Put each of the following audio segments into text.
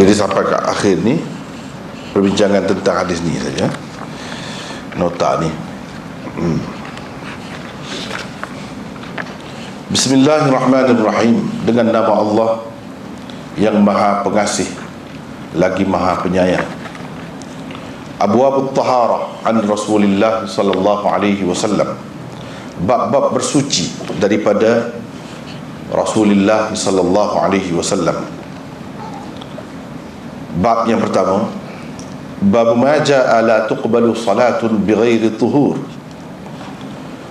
Jadi sampai ke akhir ni perbincangan tentang hadis ni saja, nota ni. Bismillahirrahmanirrahim. Dengan nama Allah yang Maha Pengasih lagi Maha Penyayang. Abwabut Taharah an Rasulillah sallallahu alaihi wasallam. Bab-bab bersuci daripada Rasulullah sallallahu alaihi wasallam. Bab yang pertama, bab ma jaa la tuqbalu salatun bighairi tuhur.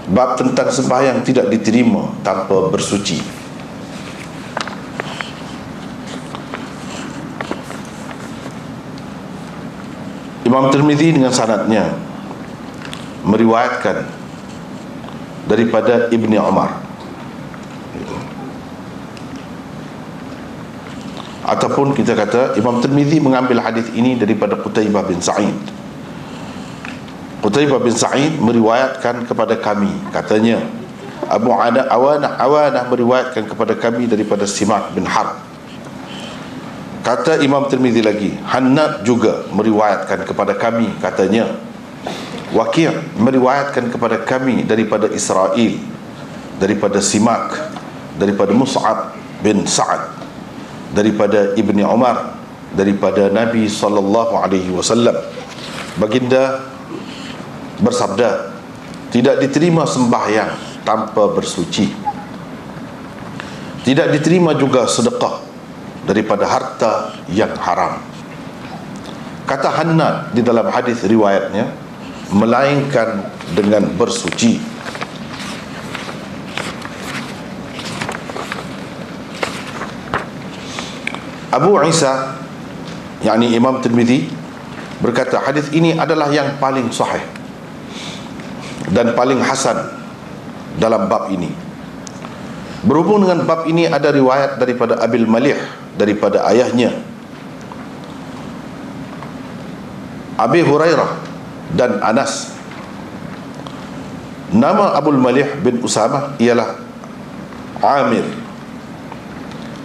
Bab tentang sembahyang tidak diterima tanpa bersuci. Imam Tirmizi dengan sanadnya meriwayatkan daripada Ibni Umar, ataupun kita kata Imam Tirmizi mengambil hadis ini daripada Qutaibah bin Sa'id. Qutaibah bin Sa'id meriwayatkan kepada kami, katanya Abu Awanah meriwayatkan kepada kami daripada Simak bin Harb. Kata Imam Tirmizi lagi, Hannad juga meriwayatkan kepada kami, katanya Waqi' meriwayatkan kepada kami daripada Israel, daripada Simak, daripada Mus'ab bin Sa'ad, daripada Ibni Umar, daripada Nabi sallallahu alaihi wasallam. Baginda bersabda, tidak diterima sembahyang tanpa bersuci. Tidak diterima juga sedekah daripada harta yang haram. Kata Hannad di dalam hadis riwayatnya, melainkan dengan bersuci. Abu Isa, yakni Imam Tirmizi, berkata hadis ini adalah yang paling sahih dan paling hasan dalam bab ini. Berhubung dengan bab ini ada riwayat daripada Abil Malih, daripada ayahnya Abi Hurairah dan Anas. Nama Abul Malih bin Usamah ialah Amir.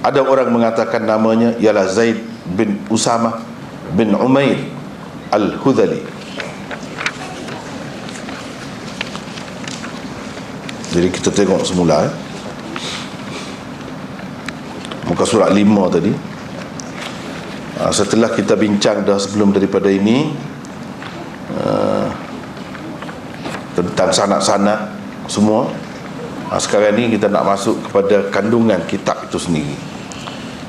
Ada orang mengatakan namanya ialah Zaid bin Usamah bin Umair Al-Hudhali. Jadi kita tengok semula muka surat 5 tadi. Setelah kita bincang dah sebelum daripada ini tentang sanad-sanad semua, sekarang ni kita nak masuk kepada kandungan kitab itu sendiri.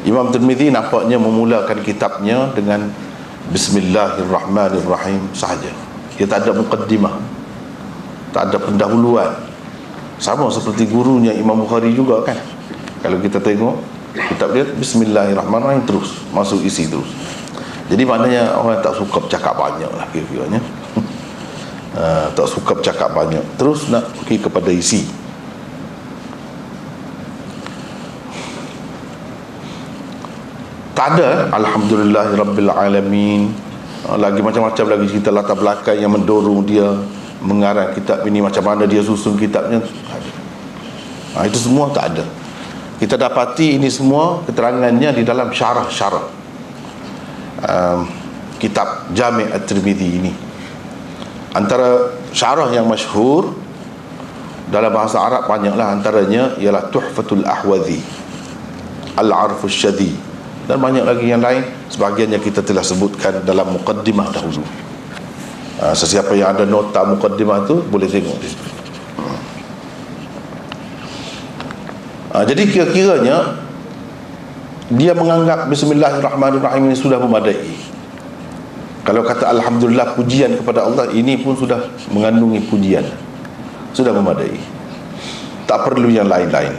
Imam Tirmizi nampaknya memulakan kitabnya dengan Bismillahirrahmanirrahim sahaja. Dia tak ada muqaddimah, tak ada pendahuluan. Sama seperti gurunya Imam Bukhari juga kan. Kalau kita tengok kitab dia, Bismillahirrahmanirrahim terus masuk isi terus. Jadi maknanya orang tak suka bercakap banyak lah kira-kiranya. Tak suka bercakap banyak, terus nak pergi kepada isi. Tak ada Alhamdulillahirabbil alamin, lagi macam-macam lagi cerita latar belakang yang mendorong dia mengarang kitab ini, macam mana dia susun kitabnya. Itu semua tak ada. Kita dapati ini semua keterangannya di dalam syarah-syarah kitab Jami' At-Tirmizi ini. Antara syarah yang masyhur dalam bahasa Arab banyaklah, antaranya ialah Tuhfatul Ahwazi, Al-Arfus Syadhi, dan banyak lagi yang lain. Sebahagiannya kita telah sebutkan dalam muqaddimah dahulu. Sesiapa yang ada nota muqaddimah tu boleh tengok di situ. Jadi kira-kiranya dia menganggap Bismillahirrahmanirrahim ini sudah memadai. Kalau kata Alhamdulillah, pujian kepada Allah, ini pun sudah mengandungi pujian, sudah memadai, tak perlu yang lain-lain.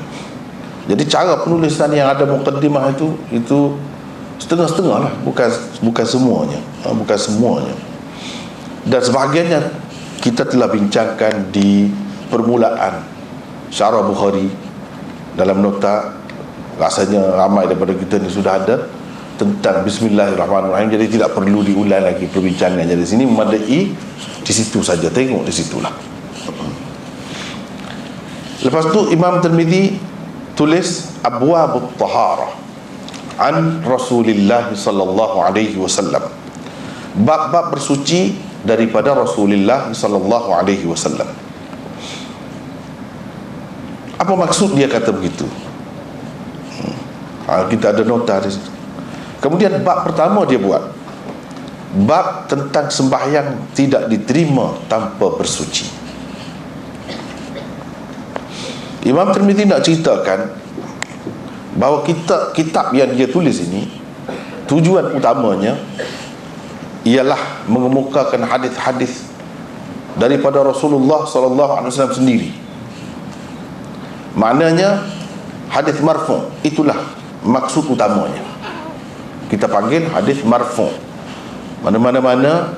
Jadi cara penulisan yang ada muqaddimah itu setengah-setengah lah, bukan semuanya, bukan semuanya. Dan sebahagiannya kita telah bincangkan di permulaan syarah Bukhari dalam nota. Rasanya ramai daripada kita ni sudah ada tentang Bismillahirrahmanirrahim, jadi tidak perlu diulang lagi perbincangannya di sini. Memadai di situ saja, tengok di situlah. Lepas tu Imam Tirmizi tulis Abwabut Taharah, an Rasulillah sallallahu alaihi wasallam. Bab-bab bersuci daripada Rasulullah sallallahu alaihi wasallam. Apa maksud dia kata begitu? Kita ada nota di situ. Kemudian bab pertama dia buat bab tentang sembahyang tidak diterima tanpa bersuci. Imam Tirmizi nak ceritakan bahawa kitab yang dia tulis ini, tujuan utamanya ialah mengemukakan hadis-hadis daripada Rasulullah sallallahu alaihi wasallam sendiri. Maknanya hadis marfu', itulah maksud utamanya. Kita panggil hadis marfu'. Mana-mana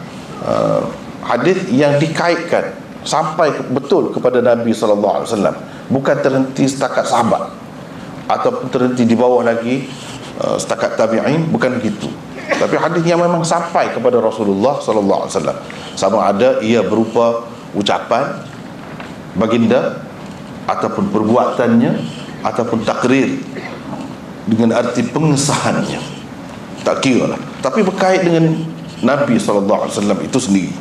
hadis yang dikaitkan sampai betul kepada Nabi sallallahu alaihi wasallam, bukan terhenti setakat sahabat ataupun terhenti di bawah lagi setakat tabi'in, bukan begitu. Tapi hadis yang memang sampai kepada Rasulullah sallallahu alaihi wasallam, sama ada ia berupa ucapan baginda ataupun perbuatannya ataupun takrir dengan arti pengesahannya, tak kira lah, tapi berkait dengan Nabi sallallahu alaihi wasallam itu sendiri.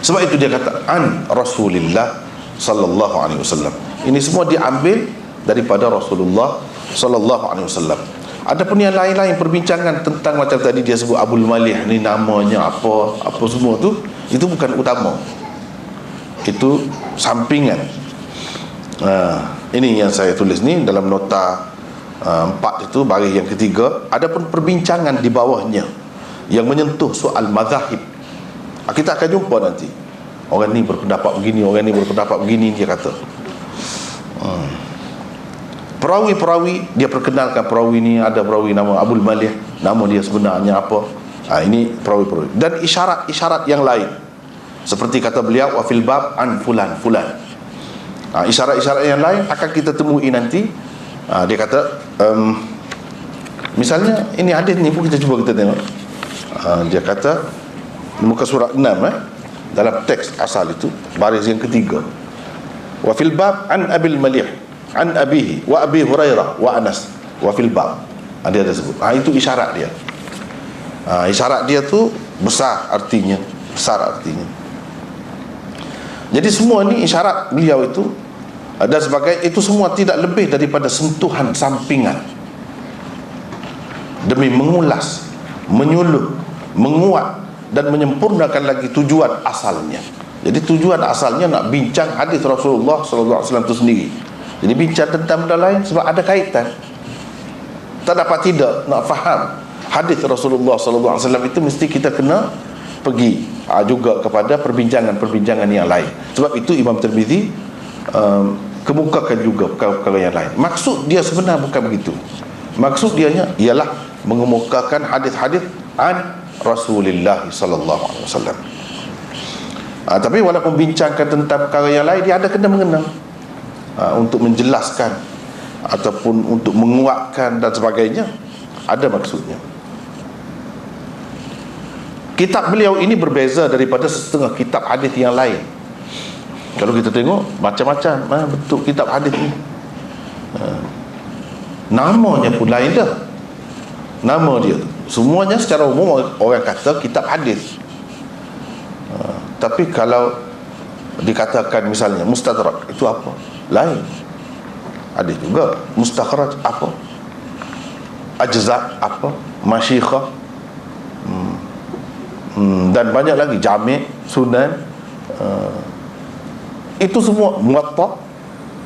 Sebab itu dia kata an Rasulillah sallallahu alaihi wasallam. Ini semua diambil daripada Rasulullah sallallahu alaihi wasallam. Adapun yang lain-lain perbincangan tentang macam tadi dia sebut Abul Malih ni namanya apa semua tu, itu bukan utama. Itu sampingan. Ini yang saya tulis ni dalam nota 4 itu, baris yang ketiga. Adapun perbincangan di bawahnya yang menyentuh soal mazahib, kita akan jumpa nanti. Orang ni berpendapat begini, orang ni berpendapat begini, dia kata. Perawi-perawi, dia perkenalkan perawi ni, ada perawi nama Abul Malih, nama dia sebenarnya apa. Ini perawi-perawi. Dan isyarat-isyarat yang lain, seperti kata beliau wa fil bab an fulan fulan. Isyarat-isyarat yang lain akan kita temui nanti. Dia kata misalnya ini hadis ni pun kita cuba kita tengok. Dia kata muka surat 6 dalam teks asal itu, baris yang ketiga, wa fil bab an abil malih an abihi wa abi hurairah wa anas wa fil bab. Dia ada sebut. Itu isyarat dia. Isyarat dia tu besar artinya. Jadi semua ni isyarat beliau itu dan sebagainya, itu semua tidak lebih daripada sentuhan sampingan demi mengulas, menyuluh, menguat dan menyempurnakan lagi tujuan asalnya. Jadi tujuan asalnya nak bincang hadis Rasulullah sallallahu alaihi wasallam itu sendiri. Jadi bincang tentang benda lain sebab ada kaitan. Tak dapat tidak nak faham hadis Rasulullah sallallahu alaihi wasallam itu, mesti kita kena pergi juga kepada perbincangan-perbincangan yang lain. Sebab itu Imam Tirmizi kemukakan juga perkara-perkara yang lain. Maksud dia sebenar bukan begitu. Maksud dianya ialah mengemukakan hadis-hadis an Rasulullah sallallahu alaihi wasallam. Tapi walaupun bincangkan tentang perkara yang lain, dia ada kena mengena untuk menjelaskan ataupun untuk menguatkan dan sebagainya, ada maksudnya. Kitab beliau ini berbeza daripada setengah kitab hadis yang lain. Kalau kita tengok macam-macam bentuk kitab hadis ini, namanya pun lain dah. Nama dia semuanya secara umum orang kata kitab hadis. Tapi kalau dikatakan misalnya mustadrak, itu apa? Lain. Ada juga mustakhraj apa? Ajza apa? Masyikhah, dan banyak lagi, jami', sunan, itu semua muwatta,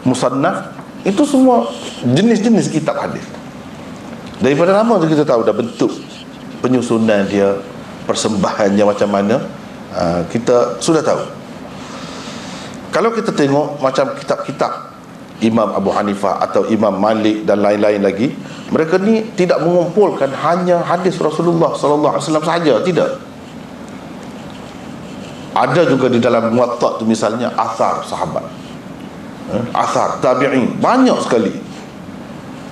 musannaf, itu semua jenis-jenis kitab hadis. Daripada nama tu kita tahu dah bentuk penyusunan dia, persembahannya macam mana, kita sudah tahu. Kalau kita tengok macam kitab-kitab Imam Abu Hanifah atau Imam Malik dan lain-lain lagi, mereka ni tidak mengumpulkan hanya hadis Rasulullah sallallahu alaihi wasallam sahaja, tidak. Ada juga di dalam Muwatta tu misalnya athar sahabat, athar tabi'in, banyak sekali.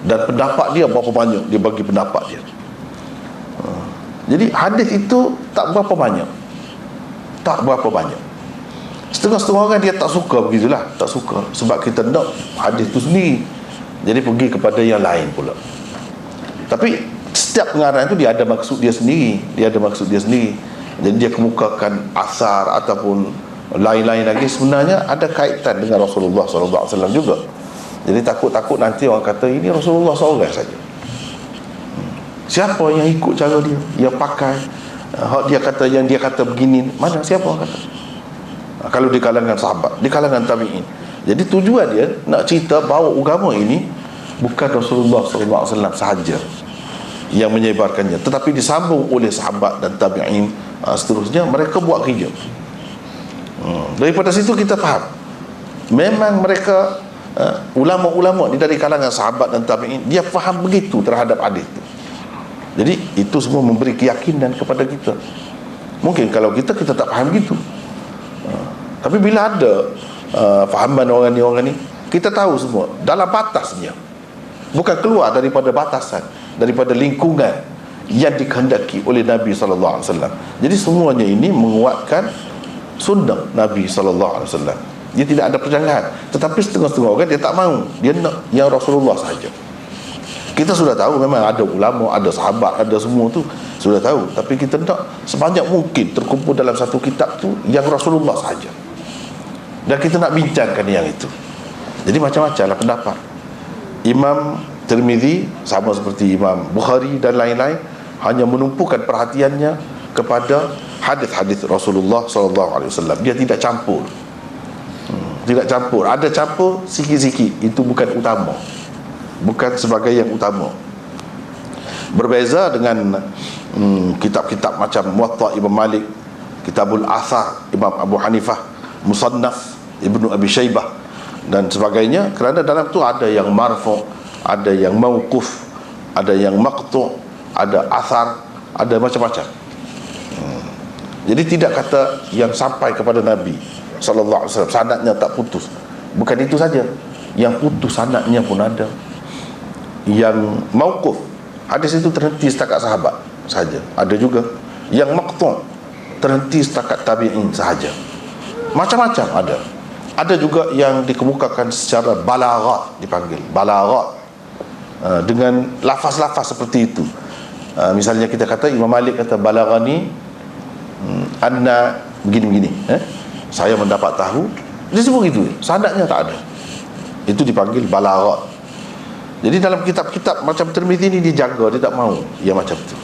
Dan pendapat dia berapa banyak, dia bagi pendapat dia. Jadi hadis itu tak berapa banyak. Setengah-setengah orang dia tak suka begitulah, tak suka sebab kita nak hadis tu sendiri. Jadi pergi kepada yang lain pula. Tapi setiap pengarang itu dia ada maksud dia sendiri. Jadi dia kemukakan asar ataupun lain-lain lagi, sebenarnya ada kaitan dengan Rasulullah SAW juga. Jadi takut-takut nanti orang kata ini Rasulullah seorang saja. Siapa yang ikut cara dia, yang pakai dia kata, yang dia kata begini, mana, siapa orang kata? Kalau di kalangan sahabat, di kalangan tabi'in. Jadi tujuan dia nak cerita bahawa agama ini bukan Rasulullah SAW sahaja yang menyebarkannya, tetapi disambung oleh sahabat dan tabi'in, seterusnya. Mereka buat kerja. Daripada situ kita faham memang mereka ulama-ulama ni dari kalangan sahabat dan tabi'in, dia faham begitu terhadap hadis itu. Jadi itu semua memberi keyakinan kepada kita. Mungkin kalau kita tak faham gitu, tapi bila ada fahaman orang ni, kita tahu semua dalam batasnya, bukan keluar daripada batasan, daripada lingkungan yang dikehendaki oleh Nabi SAW. Jadi semuanya ini menguatkan sunnah Nabi SAW. Dia tidak ada perjalanan. Tetapi setengah-setengah orang dia tak mahu, dia nak yang Rasulullah sahaja. Kita sudah tahu memang ada ulama, ada sahabat, ada semua tu sudah tahu, tapi kita nak sebanyak mungkin terkumpul dalam satu kitab tu yang Rasulullah sahaja, dan kita nak bincangkan yang itu. Jadi macam-macam lah pendapat. Imam Tirmizi sama seperti Imam Bukhari dan lain-lain hanya menumpukan perhatiannya kepada hadis-hadis Rasulullah SAW. Dia tidak campur. Tidak campur. Ada campur sikit-sikit, itu bukan utama, bukan sebagai yang utama. Berbeza dengan kitab-kitab macam Muwatta Imam Malik, Kitabul Athar Imam Abu Hanifah, Musannaf Ibnu Abi Syaibah dan sebagainya, kerana dalam tu ada yang marfu', ada yang mauquf, ada yang maqtu', ada athar, ada macam-macam. Jadi tidak kata yang sampai kepada Nabi sallallahu alaihi wasallam sanadnya tak putus. Bukan itu saja, yang putus sanadnya pun ada. Yang mauquf, hadis itu terhenti setakat sahabat sahaja, ada juga. Yang maqtu' terhenti setakat tabi'in sahaja. Macam-macam ada. Ada juga yang dikemukakan secara balaghat, dipanggil balaghat, dengan lafaz-lafaz seperti itu. Misalnya kita kata Imam Malik kata balaghani anna begini-begini, saya mendapat tahu, dia sebut gitu, sanadnya tak ada. Itu dipanggil balaghat. Jadi dalam kitab-kitab macam Tirmizi ni dijaga, dia tak mahu yang macam tu.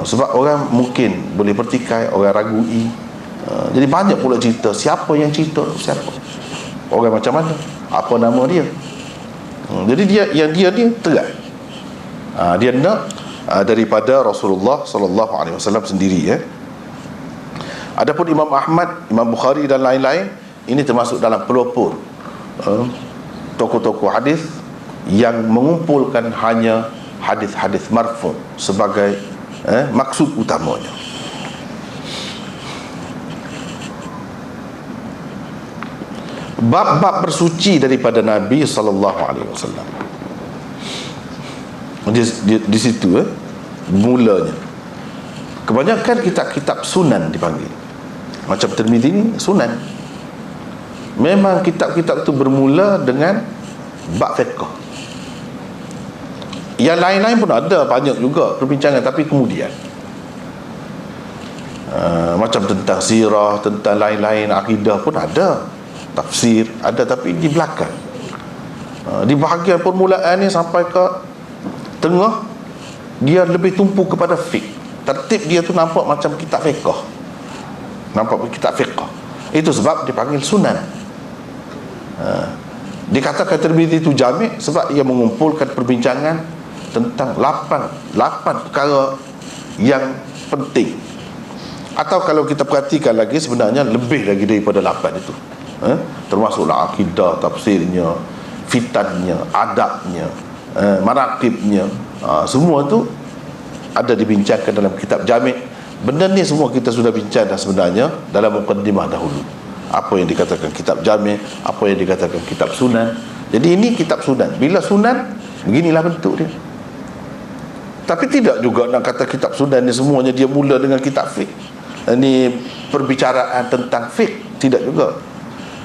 Sebab orang mungkin boleh pertikai, orang ragui. Jadi banyak pula cerita, siapa yang cerita, siapa, orang macam mana, apa nama dia. Jadi dia ni terang, dia nak daripada Rasulullah SAW sendiri. Adapun Imam Ahmad, Imam Bukhari dan lain-lain, ini termasuk dalam pelopor tokoh-tokoh hadis yang mengumpulkan hanya hadis-hadis marfu' sebagai maksud utamanya. Bab-bab bersuci daripada Nabi SAW. Di situ mulanya. Kebanyakan kitab-kitab sunan dipanggil. Macam Tirmizi ni sunan. Memang kitab-kitab itu bermula dengan bab fiqh. Yang lain-lain pun ada banyak juga perbincangan, tapi kemudian macam tentang sirah, tentang lain-lain, akidah pun ada, tafsir ada, tapi di belakang. Di bahagian permulaan ni sampai ke tengah, dia lebih tumpu kepada fiqh. Tertib dia tu nampak macam kitab fiqh, nampak kitab fiqh. Itu sebab dipanggil sunan. Dikatakan Tirmizi itu jami' sebab ia mengumpulkan perbincangan tentang 8 perkara yang penting. Atau kalau kita perhatikan lagi, sebenarnya lebih lagi daripada 8 itu. Termasuklah akidah, tafsirnya, fitannya, adabnya, manaqibnya, semua tu ada dibincangkan dalam kitab jami'. Benda ni semua kita sudah bincang dah sebenarnya dalam muqaddimah dahulu. Apa yang dikatakan kitab jami', apa yang dikatakan kitab sunan. Jadi ini kitab sunan. Bila sunan, beginilah bentuk dia. Tapi tidak juga nak kata kitab sunan ni semuanya dia mula dengan kitab fiqh. Ini perbicaraan tentang fiqh, tidak juga.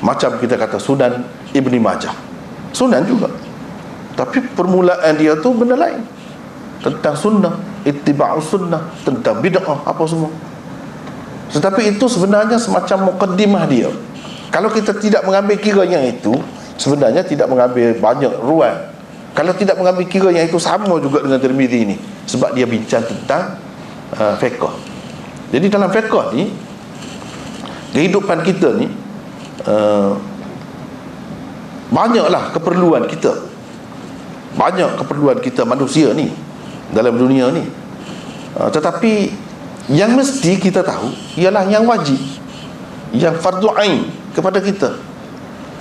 Macam kita kata sunan Ibni Majah, sunan juga, tapi permulaan dia tu benda lain. tentang sunnah, ittiba'us sunnah, tentang bid'ah, apa semua. Tetapi itu sebenarnya semacam muqaddimah dia. Kalau kita tidak mengambil kira yang itu, sebenarnya tidak mengambil banyak ruang. Kalau tidak mengambil kira yang itu, sama juga dengan Tirmizi ini, sebab dia bincang tentang fiqh. Jadi dalam fiqh ni, kehidupan kita ni, banyaklah keperluan kita. Banyak keperluan kita manusia ni dalam dunia ni. Tetapi yang mesti kita tahu ialah yang wajib, yang fardu ain kepada kita,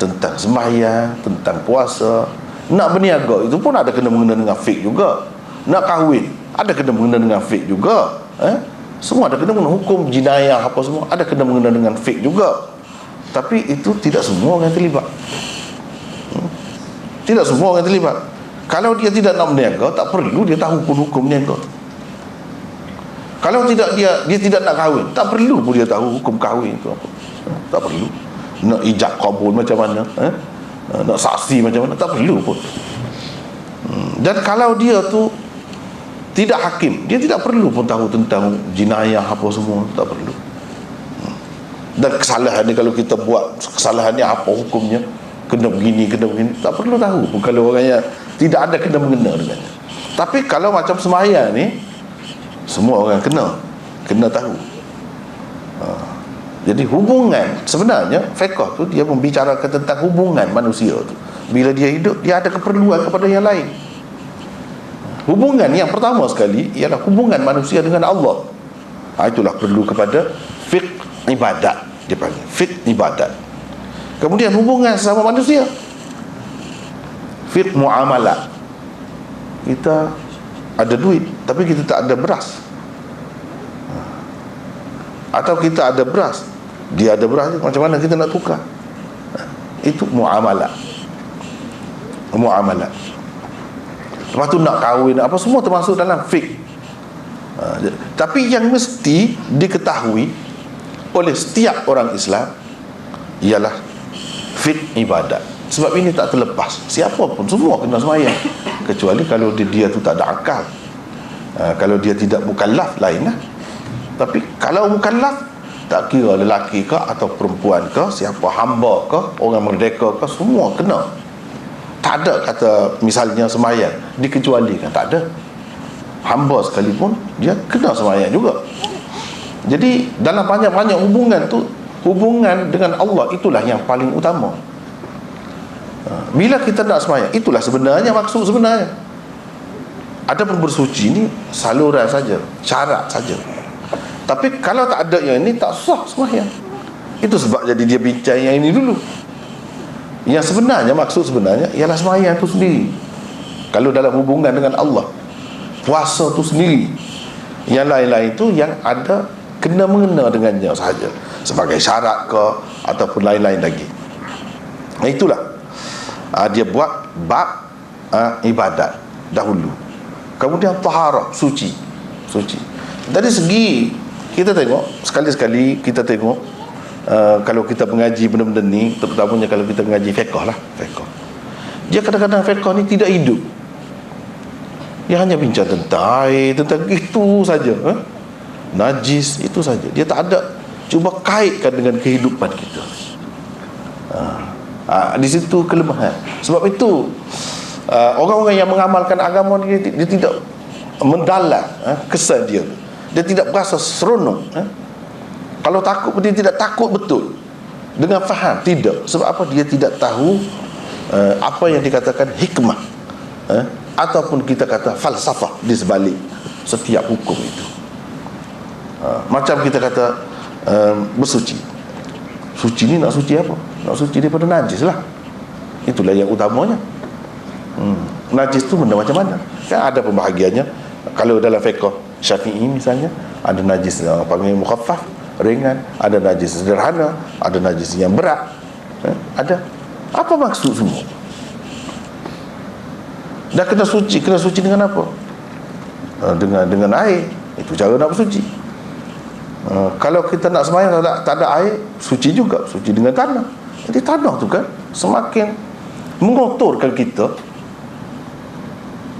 tentang sembahyang, tentang puasa. Nak berniaga itu pun ada kena mengena dengan fiqh juga. Nak kahwin ada kena mengena dengan fiqh juga. Semua ada kena mengena hukum jinayah apa semua, ada kena mengena dengan fiqh juga. Tapi itu tidak semua orang terlibat. Tidak semua orang terlibat. Kalau dia tidak nak berniaga, tak perlu dia tahu hukum-hukum berniaga. Kalau tidak dia tidak nak kahwin, tak perlu pun dia tahu hukum kahwin itu apa. Tak perlu. Nak ijab kabul macam mana, nak saksi macam mana, tak perlu pun. Dan kalau dia tu tidak hakim, dia tidak perlu pun tahu tentang jinayah apa semua, tak perlu. Dan kesalahan ni, kalau kita buat kesalahan ni apa hukumnya, kena begini, tak perlu tahu pun kalau orang yang tidak ada kena mengena dengannya. Tapi kalau macam sembahyang ni, semua orang kena tahu. Jadi hubungan, sebenarnya fiqh tu dia membicarakan tentang hubungan manusia tu. Bila dia hidup, dia ada keperluan kepada yang lain. Hubungan yang pertama sekali ialah hubungan manusia dengan Allah. Itulah perlu kepada fiqh ibadat, dia panggil fiqh ibadat. Kemudian hubungan sesama manusia, fiqh muamalat. Kita ada duit tapi kita tak ada beras, atau kita ada beras, dia ada beras, macam mana kita nak tukar? Itu muamalat. Lepas tu nak kahwin apa semua termasuk dalam fiqh. Tapi yang mesti diketahui oleh setiap orang Islam ialah fiqh ibadat. Sebab ini tak terlepas, siapa pun semua kena sembahyang, kecuali kalau dia tu tak ada akal. Kalau dia tidak mukallaf, lain lah. Tapi kalau mukallaf, tak kira lelaki ke atau perempuan ke, siapa, hamba ke, orang merdeka ke, semua kena. Tak ada kata misalnya sembahyang dikecualikan, tak ada. Hamba sekalipun dia kena sembahyang juga. Jadi dalam banyak-banyak hubungan tu, hubungan dengan Allah itulah yang paling utama. Bila kita nak sembahyang, itulah sebenarnya maksud sebenarnya. Adapun bersuci ni saluran saja, syarat saja. Tapi kalau tak ada yang ini, tak sah sembahyang. Itu sebab jadi dia bincang yang ini dulu. Yang sebenarnya, maksud sebenarnya ialah sembahyang itu sendiri. Kalau dalam hubungan dengan Allah, puasa itu sendiri. Yang lain-lain itu yang ada kena mengena dengannya sahaja, sebagai syarat ke ataupun lain-lain lagi. Itulah dia buat bab ibadat dahulu. Kemudian taharah, suci. Dari segi kita tengok, sekali-sekali kita tengok, kalau kita mengaji benda-benda ni, terutamanya kalau kita mengaji fiqh lah, fiqh, dia kadang-kadang fiqh ni tidak hidup. Dia hanya bincang tentang air, tentang itu saja, najis, itu saja. Dia tak ada cuba kaitkan dengan kehidupan kita. Di situ kelemahan. Sebab itu orang-orang yang mengamalkan agama dia tidak mendalam kesan dia. Dia tidak berasa seronok. Kalau takut, dia tidak takut betul dengan faham. Tidak. Sebab apa? Dia tidak tahu apa yang dikatakan hikmah, ataupun kita kata falsafah di sebalik setiap hukum itu. Macam kita kata bersuci. Suci ni nak suci apa? Nak suci daripada najis lah. Itulah yang utamanya. Najis tu benda macam mana? Kan ada pembahagiannya. Kalau dalam fiqh Syafi'i misalnya, ada najis yang panggil mukhaffaf, ringan, ada najis sederhana, ada najis yang berat. Ada. Apa maksud semua? Dah kena suci dengan apa? Dengan air. Itu cara nak bersuci. Kalau kita nak sembahyang tak ada air, suci juga, suci dengan tanah. Jadi tanah tu kan semakin mengotorkan kita.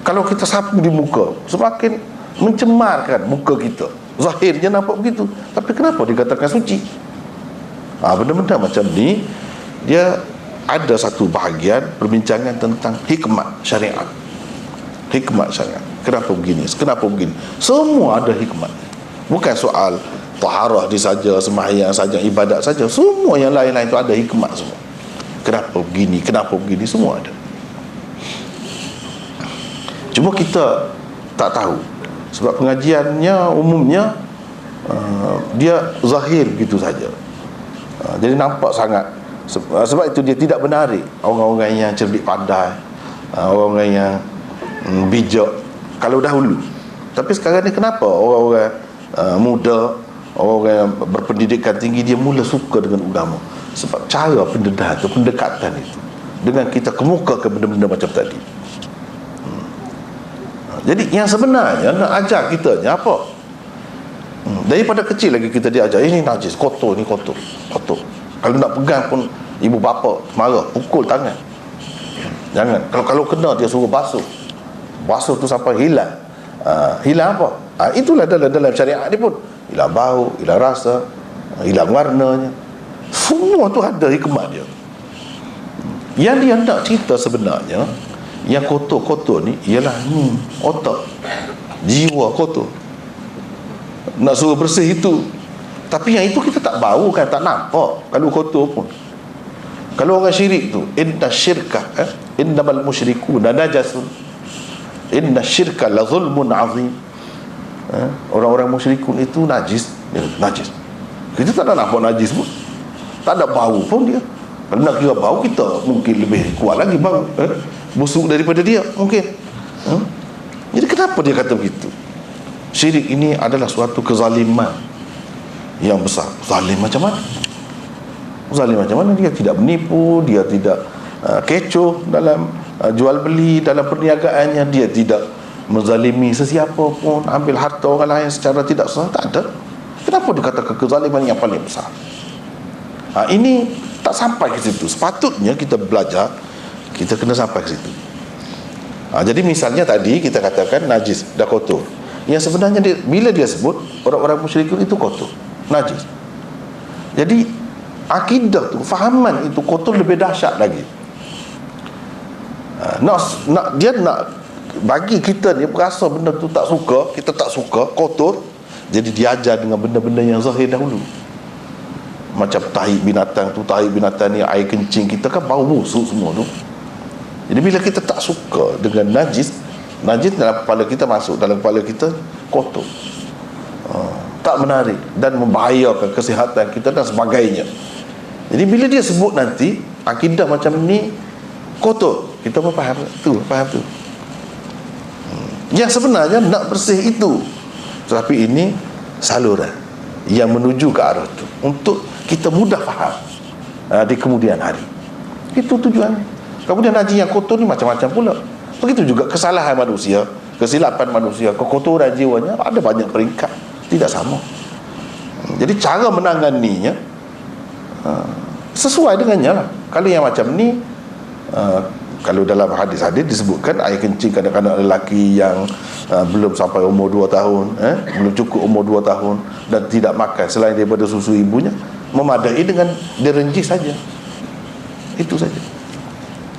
Kalau kita sapu di muka, semakin mencemarkan muka kita. Zahirnya nampak begitu, tapi kenapa dikatakan suci? Benda-benda macam ni, dia ada satu bahagian perbincangan tentang hikmat syariat. Hikmat syariat. Kenapa begini? Kenapa begini? Semua ada hikmat. Bukan soal taharah di saja, sembahyang saja, ibadat saja. Semua yang lain-lain itu ada hikmat semua. Kenapa begini? Kenapa begini? Semua ada. Cuma kita tak tahu. Sebab pengajiannya umumnya dia zahir begitu saja. Jadi nampak sangat. Sebab itu dia tidak menarik orang-orang yang cerdik pandai, orang-orang yang bijak kalau dahulu. Tapi sekarang ni kenapa orang-orang muda, orang yang berpendidikan tinggi, dia mula suka dengan agama? Sebab cara pendekatan itu dengan kita kemukakan benda-benda macam tadi. Jadi yang sebenarnya nak ajar kita ni apa? Daripada kecil lagi kita diajar, ini najis, kotor, ni kotor. Kalau nak pegang pun ibu bapa marah, pukul tangan. Jangan. Kalau kena dia suruh basuh tu sampai hilang. Hilang apa? Itulah dalam syariat ni pun hilang bau, hilang rasa, hilang warnanya. Semua tu ada hikmat dia. Yang dia nak cerita sebenarnya, yang kotor-kotor ni ialah otak, jiwa kotor. Nak suruh bersih itu. Tapi yang itu kita tak bau kan, tak nampak kalau kotor pun. Kalau orang syirik tu, inna syirka innamal musyrikuna najasun, inna syirka la zulmun azim. Orang-orang musyrikun itu najis. Kita tak nak nampak najis pun, tak ada bau pun dia. Kalau nak kira bau, kita mungkin lebih kuat lagi bau, busuk daripada dia mungkin. Jadi kenapa dia kata begitu? Syirik ini adalah suatu kezaliman yang besar. Zalim macam mana? Zalim macam mana? Dia tidak menipu, dia tidak kecoh dalam jual beli, dalam perniagaannya, dia tidak menzalimi sesiapa pun, ambil harta orang lain secara tidak sah. Tak ada. Kenapa dikatakan kezaliman yang paling besar? Ini tak sampai ke situ. Sepatutnya kita belajar, kita kena sampai ke situ. Jadi misalnya tadi kita katakan najis, dah kotor. Yang sebenarnya bila dia sebut orang-orang musyrikin itu kotor, najis. Jadi akidah tu, fahaman itu kotor lebih dahsyat lagi. Dia nak bagi kita ni berasa benda tu tak suka, kita tak suka, kotor. Jadi diajar dengan benda-benda yang zahir dahulu. Macam tahi binatang tu, tahi binatang ni, air kencing kita kan bau busuk semua tu. Jadi bila kita tak suka dengan najis dalam kepala kita masuk, dalam kepala kita kotor, tak menarik dan membahayakan kesihatan kita dan sebagainya. Jadi bila dia sebut nanti akidah macam ni kotor, kita pun faham tu. Yang sebenarnya nak bersih itu, tetapi ini saluran yang menuju ke arah itu untuk kita mudah faham di kemudian hari. Itu tujuannya. Kemudian haji yang kotor ni macam-macam pula. Begitu juga kesalahan manusia, kesilapan manusia, kekotoran jiwanya ada banyak peringkat, tidak sama. Jadi cara menanganinya sesuai dengannya lah. Kalau yang macam ni, kalau dalam hadis-hadis disebutkan air kencing kadang-kadang lelaki yang belum sampai umur 2 tahun, belum cukup umur 2 tahun dan tidak makan selain daripada susu ibunya, memadai dengan direnjis saja. Itu saja.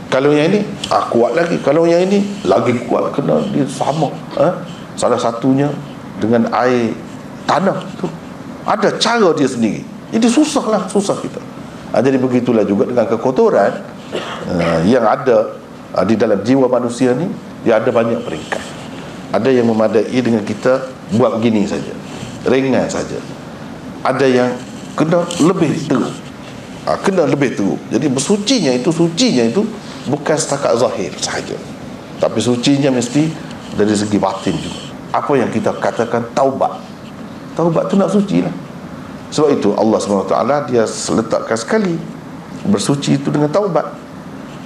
Kalau yang ini kuat lagi, kalau yang ini lagi kuat, kena dia sama. Salah satunya dengan air tanah tu, ada cara dia sendiri. Jadi susah kita. Jadi begitulah juga dengan kekotoran yang ada di dalam jiwa manusia ni. Dia ada banyak peringkat. Ada yang memadai dengan kita buat begini saja, ringan saja. Ada yang kena lebih teruk, Jadi sucinya itu bukan setakat zahir sahaja, tapi sucinya mesti dari segi batin juga. Apa yang kita katakan taubat tu nak suci lah. Sebab itu Allah SWT dia letakkan sekali bersuci itu dengan taubat.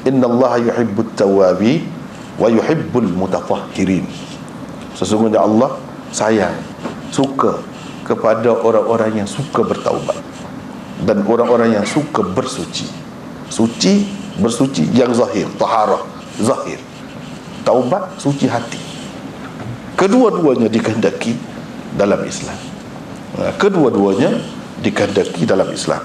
Innallaha yuhibbut tawwabi wa yuhibbul mutatahhirin. Sesungguhnya Allah sayang, suka kepada orang-orang yang suka bertaubat dan orang-orang yang suka bersuci. Bersuci yang zahir, taharah zahir. taubat, suci hati. Kedua-duanya dikehendaki dalam Islam. Kedua-duanya dikehendaki dalam Islam.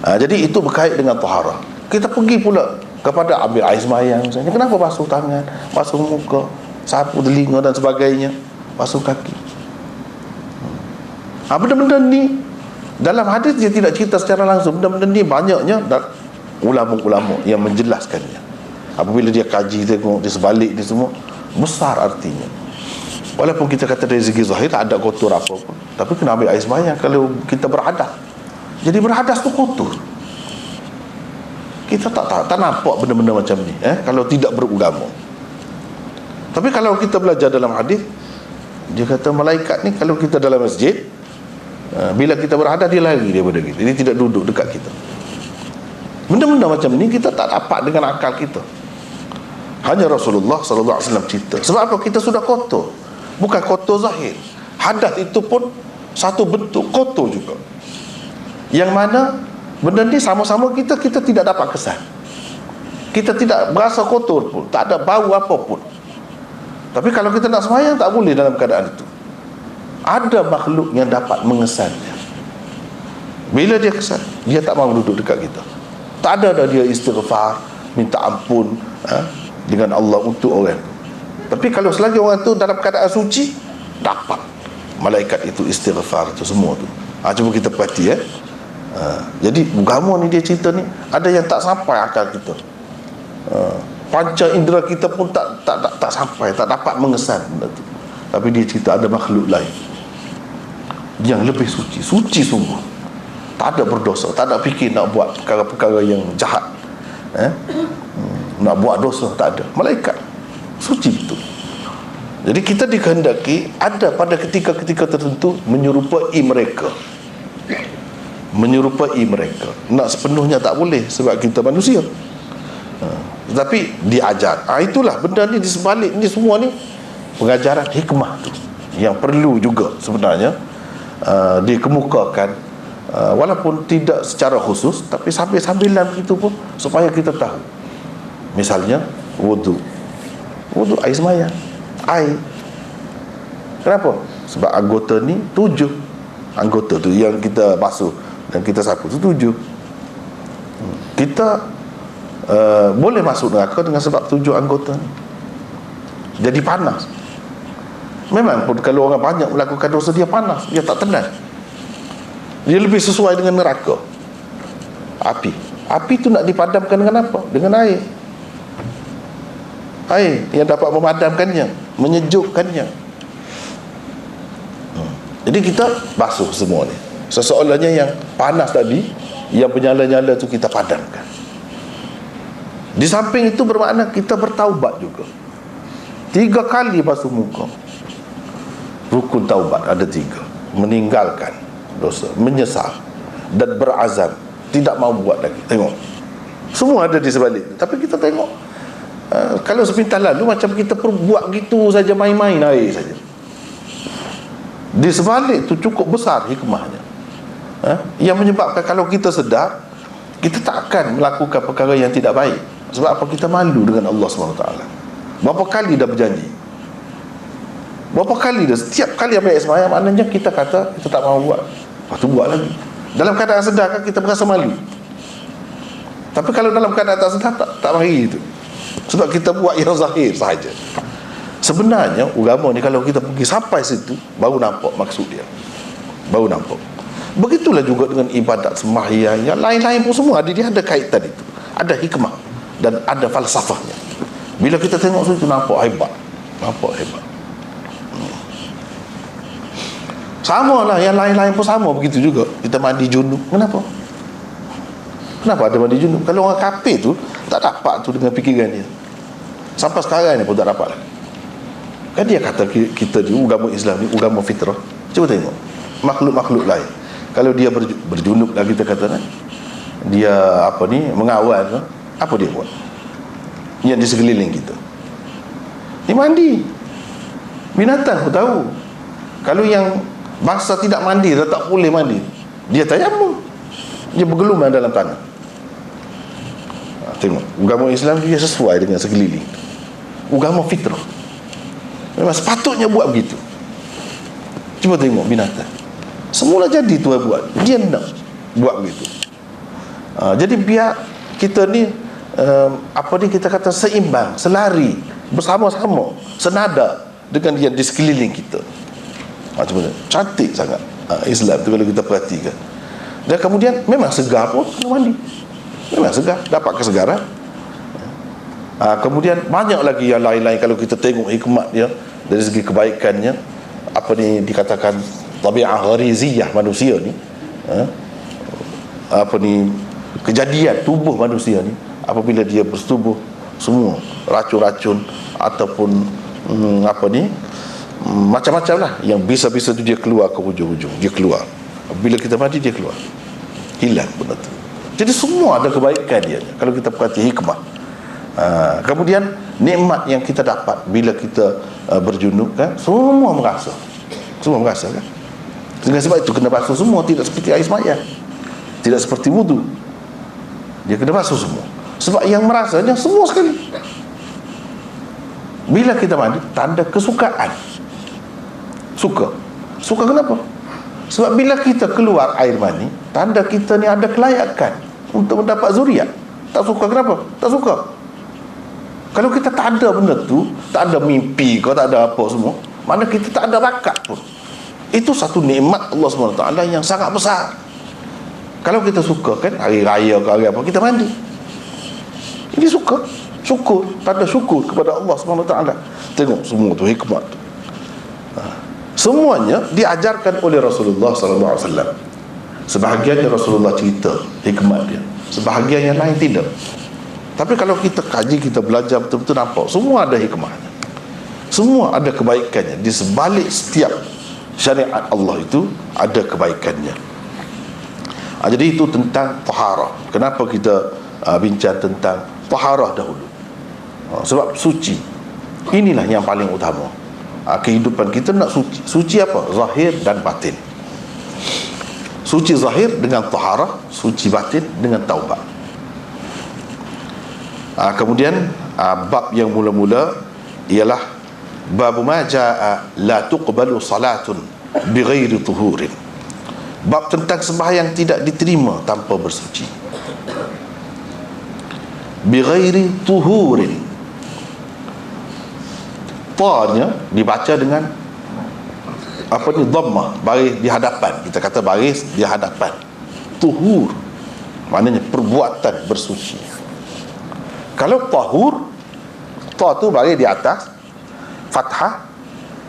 Jadi itu berkait dengan taharah. Kita pergi pula kepada ambil air sembahyang misalnya, kenapa basuh tangan, basuh muka, sapu telinga dan sebagainya, basuh kaki? Benda-benda ni dalam hadis dia tidak cerita secara langsung. Benda-benda ni banyaknya ulama-ulama yang menjelaskannya. Apabila dia kaji, tengok di sebalik ni semua, besar artinya. Walaupun kita kata dari segi zahir tak ada kotor apa pun, tapi kena ambil air sembahyang kalau kita berhadas. Jadi berhadas tu kotor. Kita tak nampak benda-benda macam ni kalau tidak beragama. Tapi kalau kita belajar dalam hadis, dia kata malaikat ni kalau kita dalam masjid, bila kita berhadas dia lari daripada kita. Dia tidak duduk dekat kita. Benda-benda macam ni kita tak dapat dengan akal kita. Hanya Rasulullah sallallahu alaihi wasallam cerita. Sebab apa? Kita sudah kotor. Bukan kotor zahir. Hadas itu pun satu bentuk kotor juga. Yang mana benda ni sama-sama kita tidak dapat kesan. Kita tidak berasa kotor pun, tak ada bau apa pun. Tapi kalau kita nak sembahyang tak boleh dalam keadaan itu. Ada makhluk yang dapat mengesannya. Bila dia kesan, dia tak mahu duduk dekat kita. Tak ada dia istighfar, minta ampun dengan Allah untuk orang. Tapi kalau selagi orang tu dalam keadaan suci, dapat malaikat itu istighfar itu semua tu. Cuba kita perhati jadi agama ni dia cerita ni ada yang tak sampai akal kita. Panca indera kita pun tak sampai, tak dapat mengesan benda tu. Tapi dia cerita ada makhluk lain yang lebih suci sungguh. Tak ada berdosa, tak ada fikir nak buat perkara-perkara yang jahat. Nak buat dosa tak ada. Malaikat suci betul. Jadi kita dikehendaki ada pada ketika-ketika tertentu menyerupai mereka. Nak sepenuhnya tak boleh sebab kita manusia. Tetapi diajar. Itulah benda ni di sebalik ni semua ni pengajaran hikmah tu yang perlu juga sebenarnya dikemukakan, walaupun tidak secara khusus, tapi sambil-sambilan begitu pun supaya kita tahu. Misalnya wudu air sembahyang, air. Kenapa? Sebab anggota ni 7 anggota tu yang kita basuh dan kita sapu tu 7. Kita boleh masuk neraka dengan sebab 7 anggota ni. Jadi panas. Memang pun kalau orang banyak melakukan dosa, dia panas, dia tak tenang. Dia lebih sesuai dengan neraka. Api tu nak dipadamkan dengan apa? Dengan air yang dapat memadamkannya, menyejukkannya. Jadi kita basuh semua ni. Seseolahnya yang panas tadi, yang menyala-nyala tu kita padamkan. Di samping itu bermakna kita bertaubat juga. 3 kali basuh muka. Rukun taubat ada 3. Meninggalkan dosa, menyesal dan berazam tidak mau buat lagi. Tengok, semua ada di sebalik itu. Tapi kita tengok, kalau sepintas lalu macam kita buat gitu saja, main-main air saja. Di sebalik itu cukup besar hikmahnya, yang menyebabkan kalau kita sedar, kita tak akan melakukan perkara yang tidak baik. Sebab apa? Kita malu dengan Allah SWT. Berapa kali dah berjanji, berapa kali dah, setiap kali ambil sembahyang, maknanya kita kata kita tak mahu buat, lepas tu buat lagi. Dalam keadaan sedar kan kita merasa malu. Tapi kalau dalam keadaan tak sedar, tak mari itu. Sebab kita buat yang zahir sahaja. Sebenarnya agama ni kalau kita pergi sampai situ, baru nampak maksud dia, baru nampak. Begitulah juga dengan ibadat sembahyang yang lain-lain pun semua dia ada kaitan itu, ada hikmah dan ada falsafahnya. Bila kita tengok situ nampak hebat. Sama lah yang lain-lain pun sama begitu juga. Kita mandi junub, kenapa ada mandi junub? Kalau orang kafir tu tak dapat tu dengan fikiran dia, sampai sekarang ni pun tak dapat lah. Kan dia kata kita ni agama Islam ni agama fitrah. Cuba tengok makhluk-makhluk lain, kalau dia berjunub lah kita kata kan, dia mengawal kan? Apa dia buat? Yang di sekeliling kita dia mandi. Binatang pun tahu. Kalau yang bangsa tidak mandi, dia tak boleh mandi, dia tayamum, dia bergelumang dalam tanah. Tengok agama Islam dia sesuai dengan sekeliling. agama fitrah. Memang sepatutnya buat begitu. Cuba tengok binatang, semula jadi Tuhan buat, dia nak buat begitu. Jadi biar kita ni kita kata seimbang, selari, bersama-sama, senada dengan yang di sekeliling kita. Macam mana? Cantik sangat Islam tu kalau kita perhatikan. Dan kemudian memang segar pun kena mandi. Memang segar, dapat kesegaran. Kemudian banyak lagi yang lain-lain kalau kita tengok hikmat dia dari segi kebaikannya. Dikatakan tabi'ah ghariziyah manusia ni, kejadian tubuh manusia ni apabila dia bersetubuh, semua racun-racun ataupun macam-macam lah yang bisa-bisa tu dia keluar ke hujung-hujung, dia keluar. Bila kita mati dia keluar, hilang benda tu. Jadi semua ada kebaikan dia kalau kita perhati hikmah. Kemudian nikmat yang kita dapat bila kita berjunub kan, semua merasa kan. Dengan sebab itu kena basuh semua, tidak seperti air sembahyang, tidak seperti wudu, dia kena basuh semua. Sebab yang merasanya semua sekali. Bila kita mandi, tanda kesukaan. Suka kenapa? Sebab bila kita keluar air mani, tanda kita ni ada kelayakan untuk mendapat zuriat. Tak suka kenapa? Tak suka. Kalau kita tak ada benda tu, tak ada mimpi kau, tak ada apa semua, mana kita tak ada bakat pun. Itu satu nikmat Allah SWT yang sangat besar. Kalau kita suka kan, hari raya ke hari apa, kita mandi. Ini syukur, tanda syukur kepada Allah SWT. Tengok semua tu hikmat tu. Semuanya diajarkan oleh Rasulullah SAW. Sebahagiannya Rasulullah cerita hikmat dia, sebahagian yang lain tidak. Tapi kalau kita kaji, kita belajar betul-betul, nampak semua ada hikmahnya, semua ada kebaikannya. Di sebalik setiap syariat Allah itu ada kebaikannya. Jadi itu tentang taharah. Kenapa kita bincang tentang taharah dahulu? Sebab suci inilah yang paling utama. Kehidupan kita nak suci. Suci apa? Zahir dan batin. Suci zahir dengan taharah, suci batin dengan taubat. Kemudian bab yang mula-mula ialah bab ma jaa la tuqbalu salatun bighairi tuhurin. Bab tentang sembahyang tidak diterima tanpa bersuci. Bighairi tuhurin, ta-nya dibaca dengan dhammah, baris di hadapan. Kita kata baris di hadapan. Tuhur maknanya perbuatan bersuci. Kalau tahur, ta tu baris di atas, fathah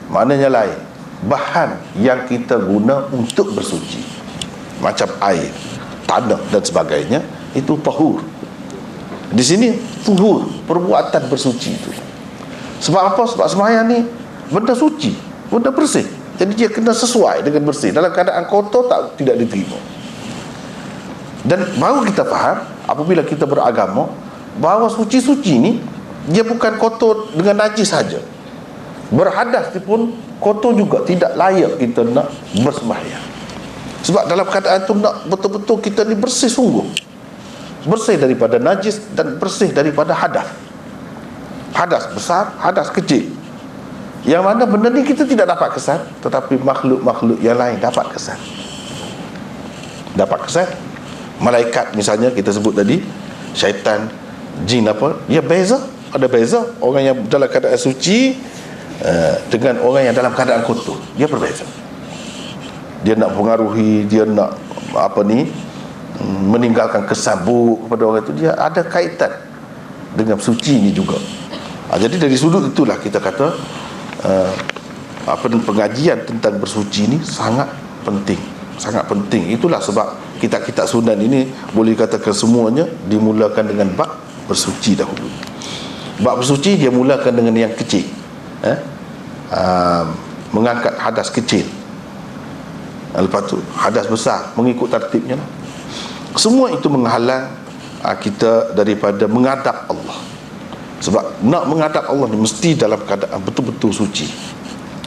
maknanya lain. Bahan yang kita guna untuk bersuci, macam air, tanah dan sebagainya, itu tahur. Di sini tuhur, perbuatan bersuci itu. Sebab apa? Sebab sembahyang ni benda suci, benda bersih. Jadi dia kena sesuai dengan bersih. Dalam keadaan kotor tidak diterima. Dan baru kita faham apabila kita beragama bahawa suci-suci ni dia bukan kotor dengan najis saja. Berhadas pun kotor juga, tidak layak kita nak bersembahyang. Sebab dalam keadaan tu nak betul-betul kita ni bersih sungguh, bersih daripada najis dan bersih daripada hadas. Hadas besar, hadas kecil, yang mana benda ni kita tidak dapat kesan, tetapi makhluk-makhluk yang lain dapat kesan. Malaikat misalnya kita sebut tadi, syaitan, jin apa, ya beza, ada beza. Orang yang dalam keadaan suci dengan orang yang dalam keadaan kotor, dia berbeza. Dia nak pengaruhi, dia nak meninggalkan kesan buruk kepada orang itu, dia ada kaitan dengan suci ni juga. Jadi dari sudut itulah kita kata pengajian tentang bersuci ni sangat penting. Itulah sebab kitab-kitab Sunan ini boleh katakan semuanya dimulakan dengan bab bersuci dahulu. Bab bersuci dia mulakan dengan yang kecil, mengangkat hadas kecil, lepas tu hadas besar, mengikut tertibnya. Semua itu menghalang kita daripada menghadap Allah. Sebab nak menghadap Allah ni mesti dalam keadaan betul-betul suci.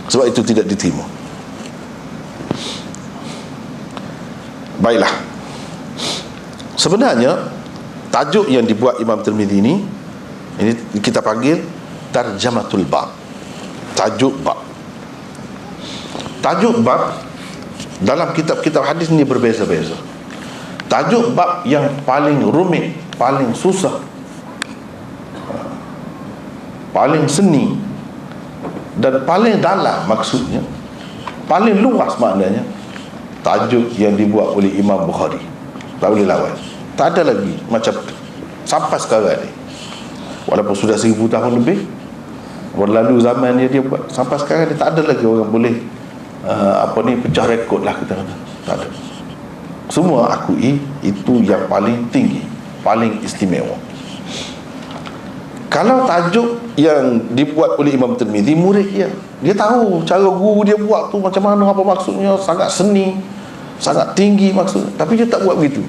Sebab itu tidak diterima. Baiklah, sebenarnya tajuk yang dibuat Imam Tirmizi ini kita panggil tarjamatul bab, tajuk bab. Tajuk bab dalam kitab-kitab hadis ni berbeza-beza. Tajuk bab yang paling rumit, paling susah, paling seni dan paling dalam maksudnya, paling luas maknanya, tajuk yang dibuat oleh Imam Bukhari. Tak boleh lawan. Tak ada lagi macam tu sampai sekarang ni. Walaupun sudah 1000 tahun lebih berlalu zaman dia buat, sampai sekarang ni tak ada lagi orang boleh pecah rekod lah kita kata. Tak ada. Semua akui itu yang paling tinggi, paling istimewa. Kalau tajuk yang dibuat oleh Imam Tirmizi, murid dia tahu cara guru dia buat tu macam mana, apa maksudnya, sangat seni, sangat tinggi maksud, tapi dia tak buat begitu.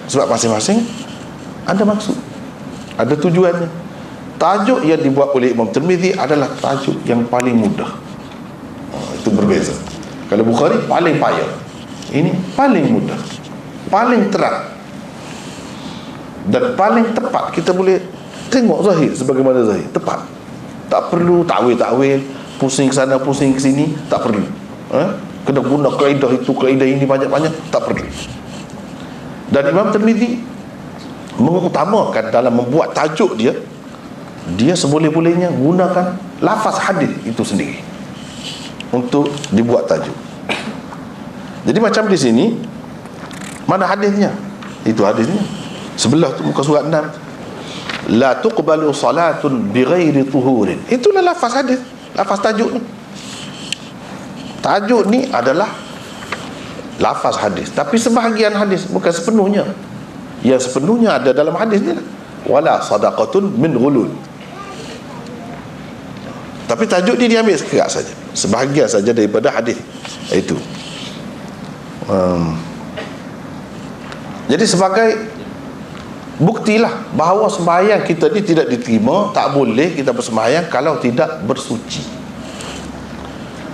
Sebab masing-masing ada maksud, ada tujuannya. Tajuk yang dibuat oleh Imam Tirmizi adalah tajuk yang paling mudah. Itu berbeza. Kalau Bukhari paling payah, ini paling mudah, paling terang dan paling tepat. Kita boleh tengok zahir sebagaimana zahir, tepat. Tak perlu takwil-takwil, pusing ke sana pusing ke sini, tak perlu. Kena guna kaedah itu, kaedah ini banyak-banyak, tak perlu. Dan Imam Tirmizi mengutamakan dalam membuat tajuk dia seboleh-bolehnya gunakan lafaz hadis itu sendiri untuk dibuat tajuk. Jadi macam di sini, mana hadisnya? Itu hadisnya sebelah tu, muka surat 6. La tuqbalu salatun bighairi tuhurin. Itulah lafaz hadis, lafaz tajuk ni. Tajuk ni adalah lafaz hadis, tapi sebahagian hadis, bukan sepenuhnya. Yang sepenuhnya ada dalam hadis ni. Wala sadaqatun min ghulul. Tapi tajuk ni diambil sekerat saja, sebahagian saja daripada hadis itu. Jadi sebagai buktilah bahawa sembahyang kita ni tidak diterima, tak boleh kita bersembahyang kalau tidak bersuci.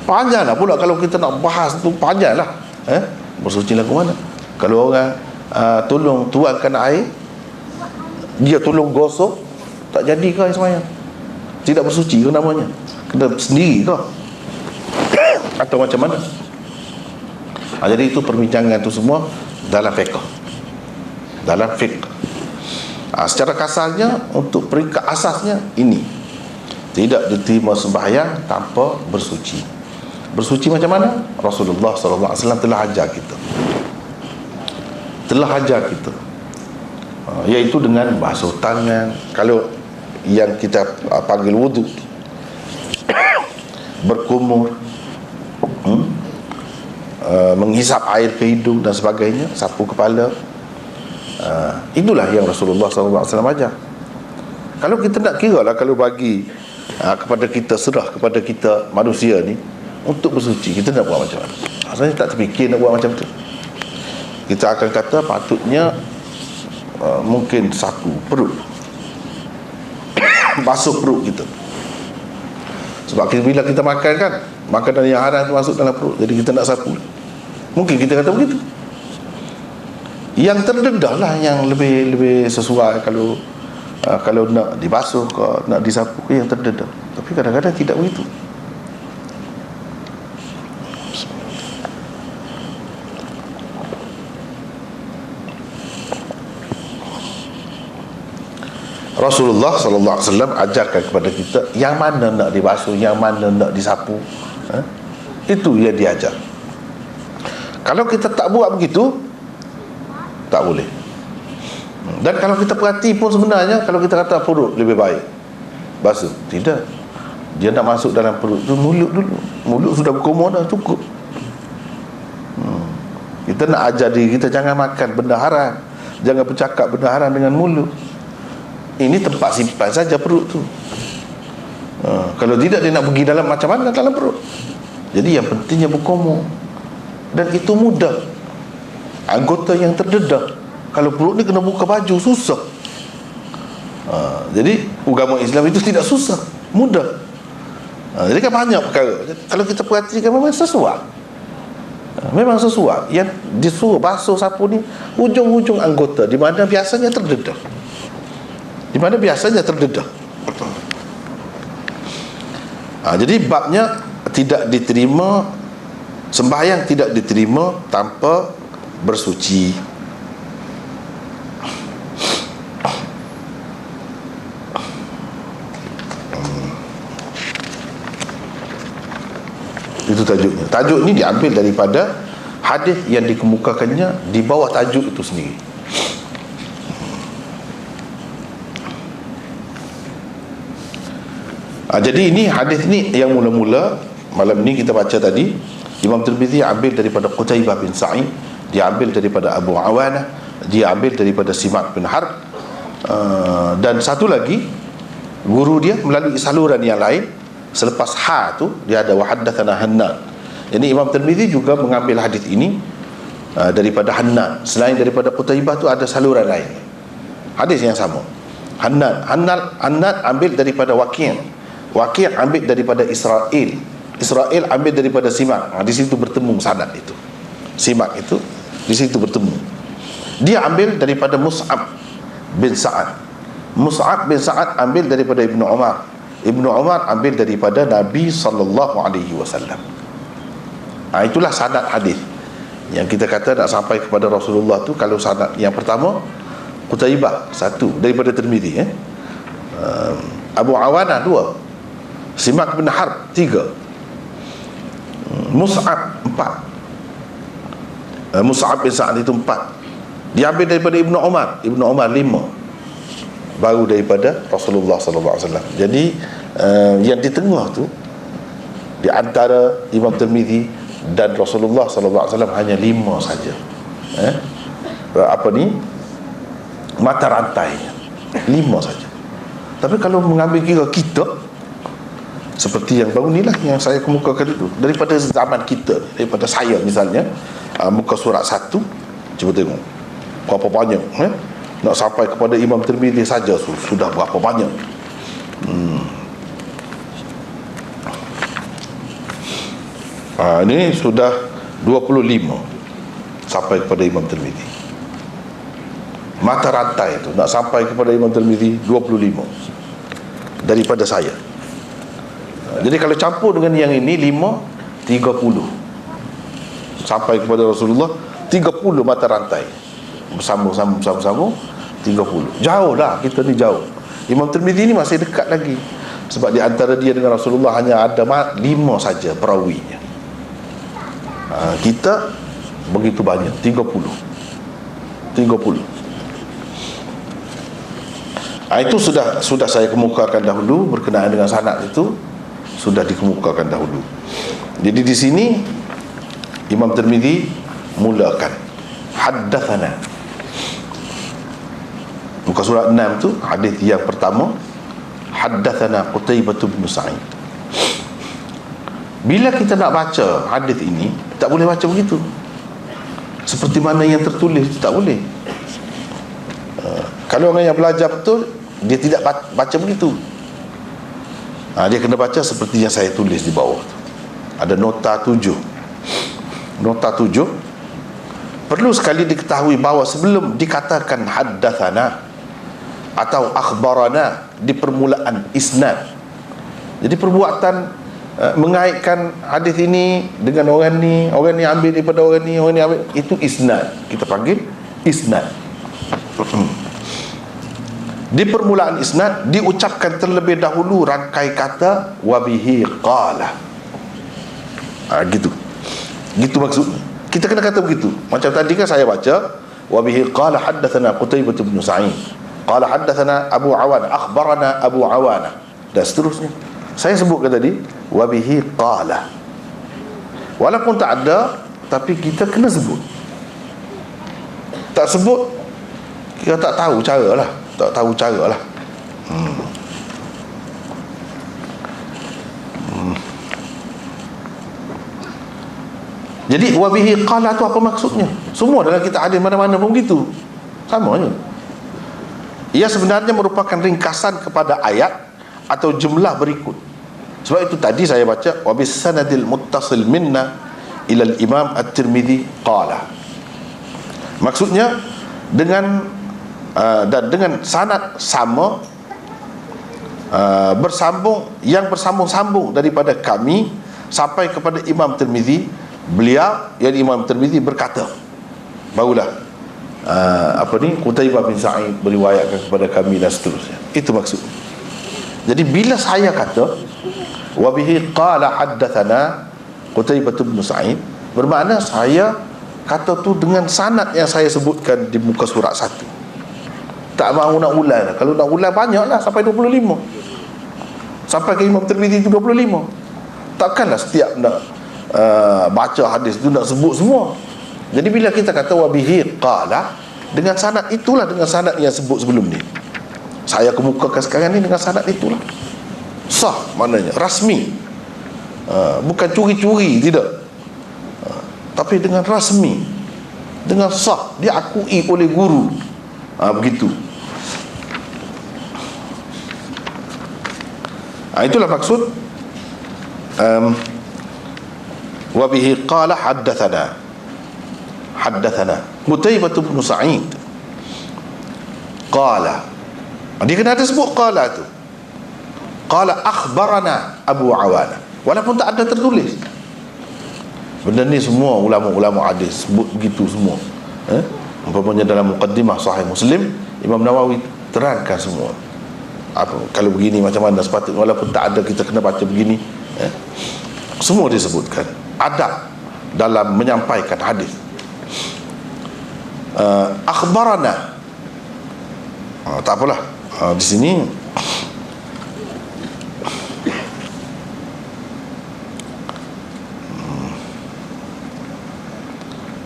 Panjanglah pula kalau kita nak bahas tu, panjanglah. Bersuci lagu mana? Kalau orang tolong tuangkan air, dia tolong gosok, tak jadi ke sembahyang? Tidak bersuci ke namanya? Kena sendiri ke? Atau macam mana? Jadi itu perbincangan tu semua dalam fiqh. Dalam fiqh. Secara kasarnya, untuk peringkat asasnya ini, tidak diterima sembahyang tanpa bersuci. Bersuci macam mana? Rasulullah SAW telah ajar kita. Telah ajar kita, iaitu dengan basuh tangan. Kalau yang kita panggil wuduk, berkumur, menghisap air ke hidung dan sebagainya, sapu kepala. Itulah yang Rasulullah SAW ajar. Kalau kita nak kira lah, kalau bagi kepada kita, serah kepada kita manusia ni untuk bersuci, kita nak buat macam mana? Asalnya tak terfikir nak buat macam tu. Kita akan kata patutnya mungkin sapu perut, basuh perut kita. Sebab bila kita makan kan, makanan yang haram tu masuk dalam perut, jadi kita nak sapu. Mungkin kita kata begitu. Yang terdedah lah yang lebih sesuai. Kalau nak dibasuh ke, nak disapu ke, yang terdedah. Tapi kadang-kadang tidak begitu. Rasulullah SAW ajarkan kepada kita yang mana nak dibasuh, yang mana nak disapu. Itu yang diajar. Kalau kita tak buat begitu, tak boleh. Dan kalau kita perhati pun sebenarnya, kalau kita kata perut lebih baik basuh, tidak. Dia nak masuk dalam perut tu mulut dulu. Mulut sudah berkumur dah, cukup. Kita nak ajar diri kita jangan makan benda haram, jangan bercakap benda haram dengan mulut. Ini tempat simpan saja perut tu. Kalau tidak, dia nak pergi dalam macam mana dalam perut. Jadi yang pentingnya berkumur. Dan itu mudah. Anggota yang terdedah. Kalau perut ni kena buka baju, susah. Jadi agama Islam itu tidak susah, mudah. Jadi kan banyak perkara. Kalau kita perhatikan, memang sesuai. Memang sesuai. Yang disuruh basuh sapu ni hujung-hujung anggota, di mana biasanya terdedah. Jadi babnya tidak diterima, sembahyang tidak diterima tanpa bersuci. Itu tajuknya. Tajuk ni diambil daripada hadis yang dikemukakannya di bawah tajuk itu sendiri. Jadi ini hadis ni yang mula-mula malam ni kita baca tadi, Imam Tirmizi ambil daripada Qutaibah bin Sa'id, dia ambil daripada Abu Awanah, dia ambil daripada Simak bin Harb, dan satu lagi guru dia melalui saluran yang lain. Selepas ha tu dia ada wa haddatsana Hannad. Jadi Imam Tirmizi juga mengambil hadis ini daripada Hannad. Selain daripada Qutaibah tu ada saluran lain, hadis yang sama. Hannad ambil daripada Waqi'. Waqi' ambil daripada Israel ambil daripada Simak. Di situ bertemu sanad itu. Simak itu di situ bertemu. Dia ambil daripada Mus'ab bin Sa'ad. Mus'ab bin Sa'ad ambil daripada Ibnu Umar. Ibnu Umar ambil daripada Nabi sallallahu alaihi wasallam. Itulah sanad hadis yang kita kata nak sampai kepada Rasulullah tu. Kalau sanad yang pertama Qutaibah, satu daripada Tirmizi, Abu Awanah, dua, Simak bin Harb, tiga, Mus'ab, empat, Mus'ab bin Sa'ad itu empat. Diambil daripada Ibnu Umar lima, baru daripada Rasulullah SAW. Jadi yang di tengah tu, di antara Imam Tirmizi dan Rasulullah SAW hanya lima saja. Mata rantainya lima saja. Tapi kalau mengambil kira kita, seperti yang baru ni lah yang saya kemukakan itu, daripada zaman kita, daripada saya misalnya, muka surat 1, cuba tengok berapa banyak, nak sampai kepada Imam Tirmizi saja sudah berapa banyak. Ini sudah 25 sampai kepada Imam Tirmizi. Mata rantai itu nak sampai kepada Imam Tirmizi 25 daripada saya. Jadi kalau campur dengan yang ini 5, 30 sampai kepada Rasulullah, 30 mata rantai bersambung 30. Jauh dah, kita ni jauh. Imam Tirmizi ni masih dekat lagi, sebab di antara dia dengan Rasulullah hanya ada 5 saja perawinya. Kita begitu banyak, 30. Itu sudah saya kemukakan dahulu. Berkenaan dengan sanad itu sudah dikemukakan dahulu. Jadi di sini Imam Tirmizi mulakan haddatsana. Muka surat 6 tu hadis yang pertama, haddatsana Qutaibah bin Sa'id. Bila kita nak baca hadis ini, tak boleh baca begitu seperti mana yang tertulis, tak boleh. Kalau orang yang belajar betul, dia tidak baca begitu. Dia kena baca seperti yang saya tulis di bawah tu. Ada nota 7. Nota 7, perlu sekali diketahui bahawa sebelum dikatakan haddatsana atau akhbarana di permulaan isnad, jadi perbuatan mengaitkan hadis ini dengan orang ni ambil daripada orang ni ambil, itu isnad. Kita panggil isnad. Di permulaan isnad diucapkan terlebih dahulu rangkai kata wabihi qala. Gitu maksudnya. Kita kena kata begitu. Macam tadi kan saya baca wabihi qala haddatsana Qutaibah bin Sa'id, qala haddatsana Abu Awanah, akhbarana Abu Awanah, dan seterusnya. Saya sebutkan tadi wabihi qala. Walaupun tak ada, tapi kita kena sebut. Tak sebut, kita tak tahu cara lah. Jadi wabihi qala tu apa maksudnya? Semua dalam kitab hadis mana-mana pun begitu, sama je. Ia sebenarnya merupakan ringkasan kepada ayat atau jumlah berikut. Sebab itu tadi saya baca wabis sanadil muttasil minna ilal imam at-Tirmizi qala. Maksudnya dengan dan dengan sanad sama, bersambung-sambung daripada kami sampai kepada Imam Tirmizi. Beliau, yang Imam Tirmizi berkata, barulah Qutaibah bin Sa'id beriwayatkan kepada kami dan seterusnya. Itu maksud. Jadi bila saya kata wa bihi qala haddatsana Qutaibah bin Sa'id, bermakna saya kata tu dengan sanad yang saya sebutkan di muka surat 1. Tak mahu nak ulang. Kalau nak ulang banyaklah sampai 25. Sampai ke Imam Tirmizi 25. Takkanlah setiap nak baca hadis tu nak sebut semua. Jadi bila kita kata wa bihi qala, dengan sanad itulah, dengan sanad yang sebut sebelum ni, saya kemukakan sekarang ni, dengan sanad itulah sah, maknanya rasmi. Bukan curi-curi, tidak, tapi dengan rasmi, dengan sah, diakui oleh guru. Begitu. Itulah maksud wa bihi qala haddatsana Qutaibah bin Sa'id qala. Dia kena ada sebut qala tu. Qala akhbarana Abu Awana, walaupun tak ada tertulis. Benda ni semua ulama-ulama hadis sebut begitu semua. Umpamanya dalam muqaddimah Sahih Muslim, Imam Nawawi terangkan semua. Kalau begini macam mana sepatutnya, walaupun tak ada kita kena baca begini. Semua disebutkan adab dalam menyampaikan hadis. Akhbarana, tak apalah, di sini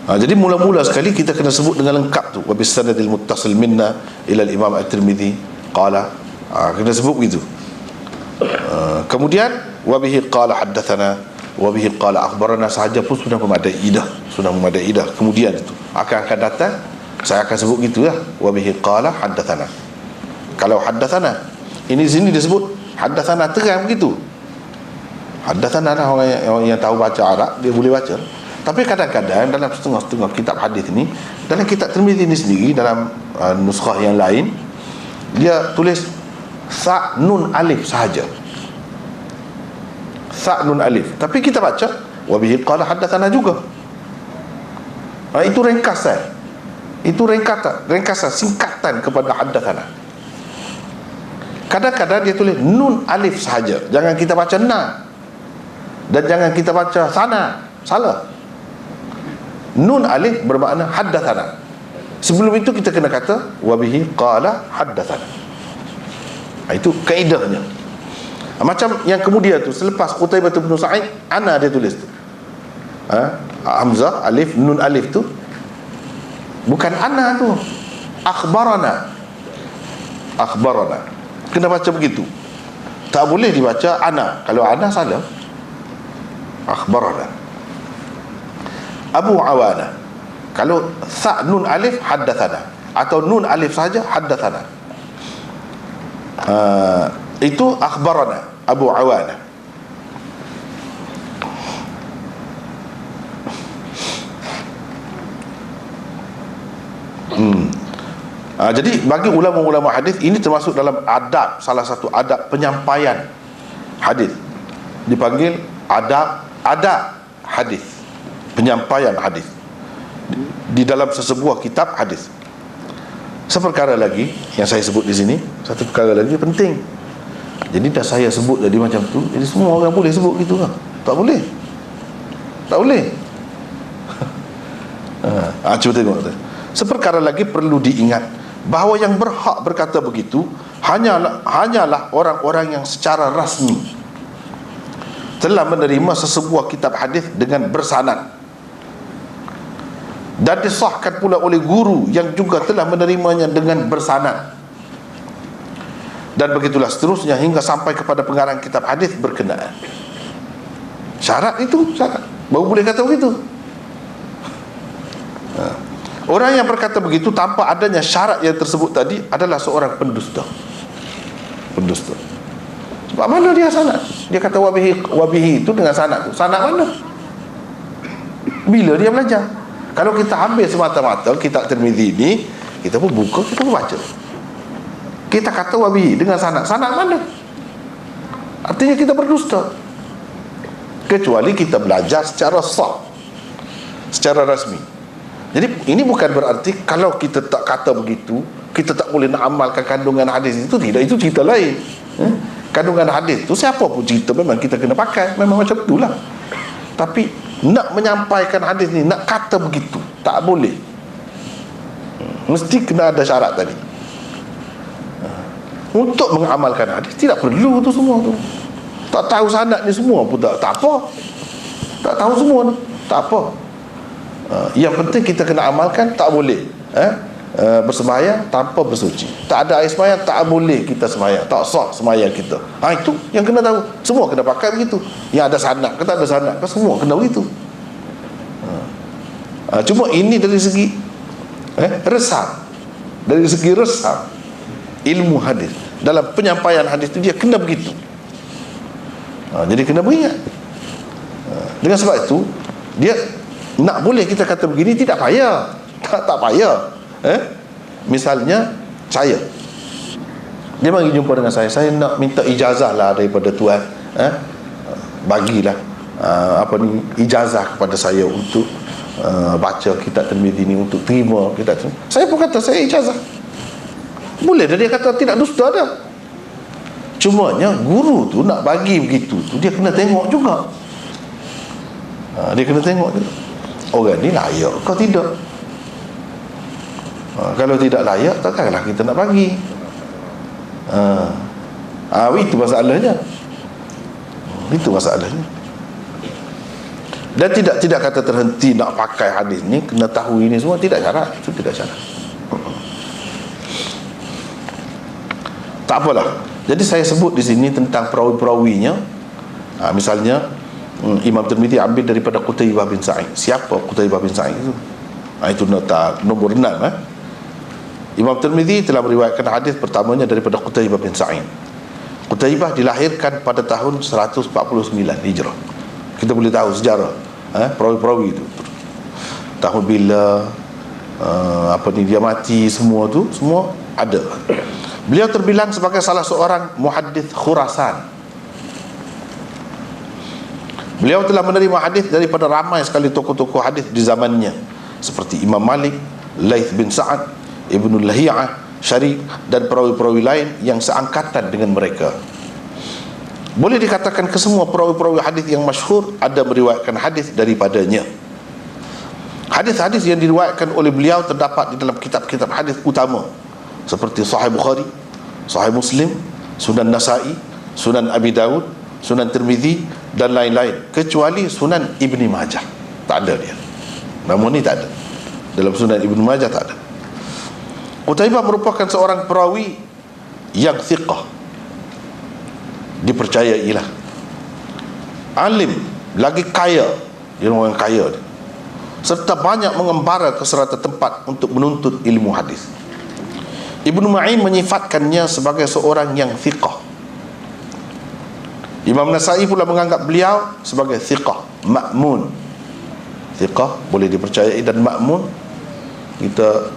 jadi mula-mula sekali kita kena sebut dengan lengkap tu, wa bis sanadil muttasil minna ila al-Imam At-Tirmidzi qala, kena sebut begitu. Kemudian wa bihi qala haddatsana wa bihi qala akhbarana sahaja pun sudah memadai dah. Kemudian itu akan datang saya akan sebut gitulah, wa bihi qala haddatsana. Kalau haddatsana ini sini disebut haddatsana terang begitu. Haddatsana lah orang yang tahu baca Arab, dia boleh baca. Tapi kadang-kadang dalam setengah-setengah kitab hadis ni, dalam kitab Tirmizi ni sendiri, dalam nuskhah yang lain, dia tulis sa nun alif sahaja, sa nun alif, tapi kita baca wa bihi qala haddatsana juga. Itu ringkasan, ringkasan singkatan kepada haddatsana. Kadang-kadang dia tulis nun alif sahaja, jangan kita baca na, dan jangan kita baca sana, salah. Nun alif bermakna haddatsana. Sebelum itu kita kena kata wa bihi qala haddatsana. Itu kaedahnya. Macam yang kemudian tu, selepas Qutaibah bin Sa'id, ana dia tulis tu, hamzah alif, nun alif tu bukan ana tu, akhbarana. Kena baca begitu, tak boleh dibaca ana. Kalau ana salah, akhbarana. Abu Awana, kalau sa nun alif haddatsana, atau nun alif saja haddatsana, itu akhbarana Abu Awana. Jadi bagi ulama-ulama hadis, ini termasuk dalam adab, salah satu adab penyampaian hadis, dipanggil adab hadis, penyampaian hadis di dalam sesebuah kitab hadis. Seperkara lagi yang saya sebut di sini, satu perkara lagi penting. Jadi dah saya sebut tadi macam tu, jadi semua orang boleh sebut gitu kan? Tak boleh. Cuba tengok. Seperkara lagi perlu diingat bahawa yang berhak berkata begitu hanyalah orang-orang yang secara rasmi telah menerima sesebuah kitab hadis dengan bersanad, dan disahkan pula oleh guru yang juga telah menerimanya dengan bersanad, dan begitulah seterusnya hingga sampai kepada pengarang kitab hadis berkenaan. Syarat baru boleh kata begitu. Orang yang berkata begitu tanpa adanya syarat yang tersebut tadi adalah seorang pendusta. Sebab mana dia sanad? Dia kata wabihi itu dengan sanad tu. Sanad mana? Bila dia belajar? Kalau kita ambil semata-mata kitab Tirmizi ni, kita pun buka, kita pun baca, kita kata wabihi dengan sanad. Sanad mana? artinya kita berdusta, kecuali kita belajar secara sah, secara rasmi. Jadi ini bukan berarti kalau kita tak kata begitu, kita tak boleh nak amalkan kandungan hadis itu. Tidak, itu cerita lain. Kandungan hadis itu siapa pun cerita memang kita kena pakai, memang macam itulah. Tapi nak menyampaikan hadis ni, nak kata begitu, tak boleh. Mesti kena ada syarat tadi. Untuk mengamalkan hadis tidak perlu tu semua tu. Tak tahu sanad ni semua pun tak apa. Tak tahu semua tu, tak apa. Yang penting kita kena amalkan. Tak boleh bersembahyang tanpa bersuci. Tak ada air sembahyang, tak boleh kita sembahyang, tak sah sembahyang kita. Itu yang kena tahu. Semua kena pakai begitu. Yang ada sanad ke tak ada sanad ke, semua kena begitu. Cuma ini dari segi resam. Dari segi resam ilmu hadis, dalam penyampaian hadis itu dia kena begitu. Jadi kena beringat. Dengan sebab itu dia nak boleh kita kata begini, tidak payah. Tak payah. Misalnya saya, dia mari jumpa dengan saya nak minta ijazah lah daripada tuan, bagilah ijazah kepada saya untuk baca kitab Tirmizi ni, untuk terima kitab Tirmizi. Saya pun kata saya ijazah. Boleh dah, dia kata tidak dusta dah. Cumanya guru tu nak bagi begitu tu, dia kena tengok juga. Dia kena tengok juga, orang ni layak kau tidak. Kalau tidak layak, takkanlah kita nak bagi. Itu masalahnya. Itu masalahnya. Dan tidak kata terhenti nak pakai hadis ni, kena tahu ini semua, tidak syarat. Itu tidak syarat. Tak apalah. Jadi saya sebut di sini tentang perawi-perawinya. Misalnya Imam Tirmizi ambil daripada Qutaibah bin Sa'id. Siapa Qutaibah bin Sa'id itu? Itu nota nombor 6. Imam Tirmizi telah meriwayatkan hadis pertamanya daripada Qutaibah bin Sa'id. Qutaibah dilahirkan pada tahun 149 Hijrah. Kita boleh tahu sejarah perawi-perawi itu, tahun bila dia mati, semua tu semua ada. Beliau terbilang sebagai salah seorang muhaddits Khurasan. Beliau telah menerima hadis daripada ramai sekali tokoh-tokoh hadis di zamannya, seperti Imam Malik, Laith bin Sa'ad, Ibnu Lahiyah, Syarif dan perawi-perawi lain yang seangkatan dengan mereka. Boleh dikatakan kesemua perawi-perawi hadis yang masyhur ada meriwayatkan hadis daripadanya. Hadis-hadis yang diriwayatkan oleh beliau terdapat di dalam kitab-kitab hadis utama seperti Sahih Bukhari, Sahih Muslim, Sunan Nasa'i, Sunan Abi Dawud, Sunan Tirmizi dan lain-lain, kecuali Sunan Ibni Majah. Tak ada dia. Nama ni tak ada. Dalam Sunan Ibni Majah tak ada. Qutaibah merupakan seorang perawi yang thiqah, dipercayailah, alim, lagi kaya, dia orang kaya dia, serta banyak mengembara ke serata tempat untuk menuntut ilmu hadis. Ibnu Ma'in menyifatkannya sebagai seorang yang thiqah. Imam Nasa'i pula menganggap beliau sebagai thiqah, ma'mun. Thiqah boleh dipercayai, dan ma'mun kita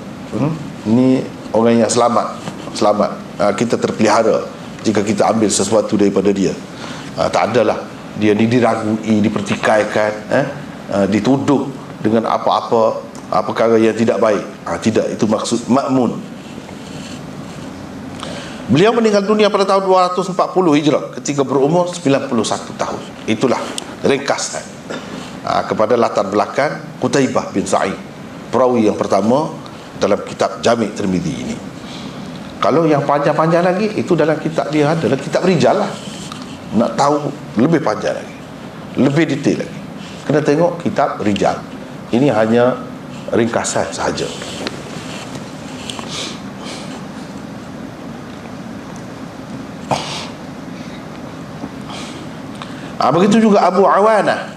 ni orang yang selamat. Kita terpelihara jika kita ambil sesuatu daripada dia. Tak adalah dia ni diragui, dipertikaikan, dituduh dengan apa-apa perkara yang tidak baik. Tidak, itu maksud ma'mun. Beliau meninggal dunia pada tahun 240 Hijrah ketika berumur 91 tahun. Itulah ringkasan kepada latar belakang Qutaibah bin Sa'id, perawi yang pertama dalam kitab Jami' Tirmizi ini. Kalau yang panjang-panjang lagi, itu dalam kitab dia adalah kitab Rijal lah. Nak tahu lebih panjang lagi, lebih detail lagi, kena tengok kitab Rijal. Ini hanya ringkasan sahaja. Begitu juga Abu Awanah.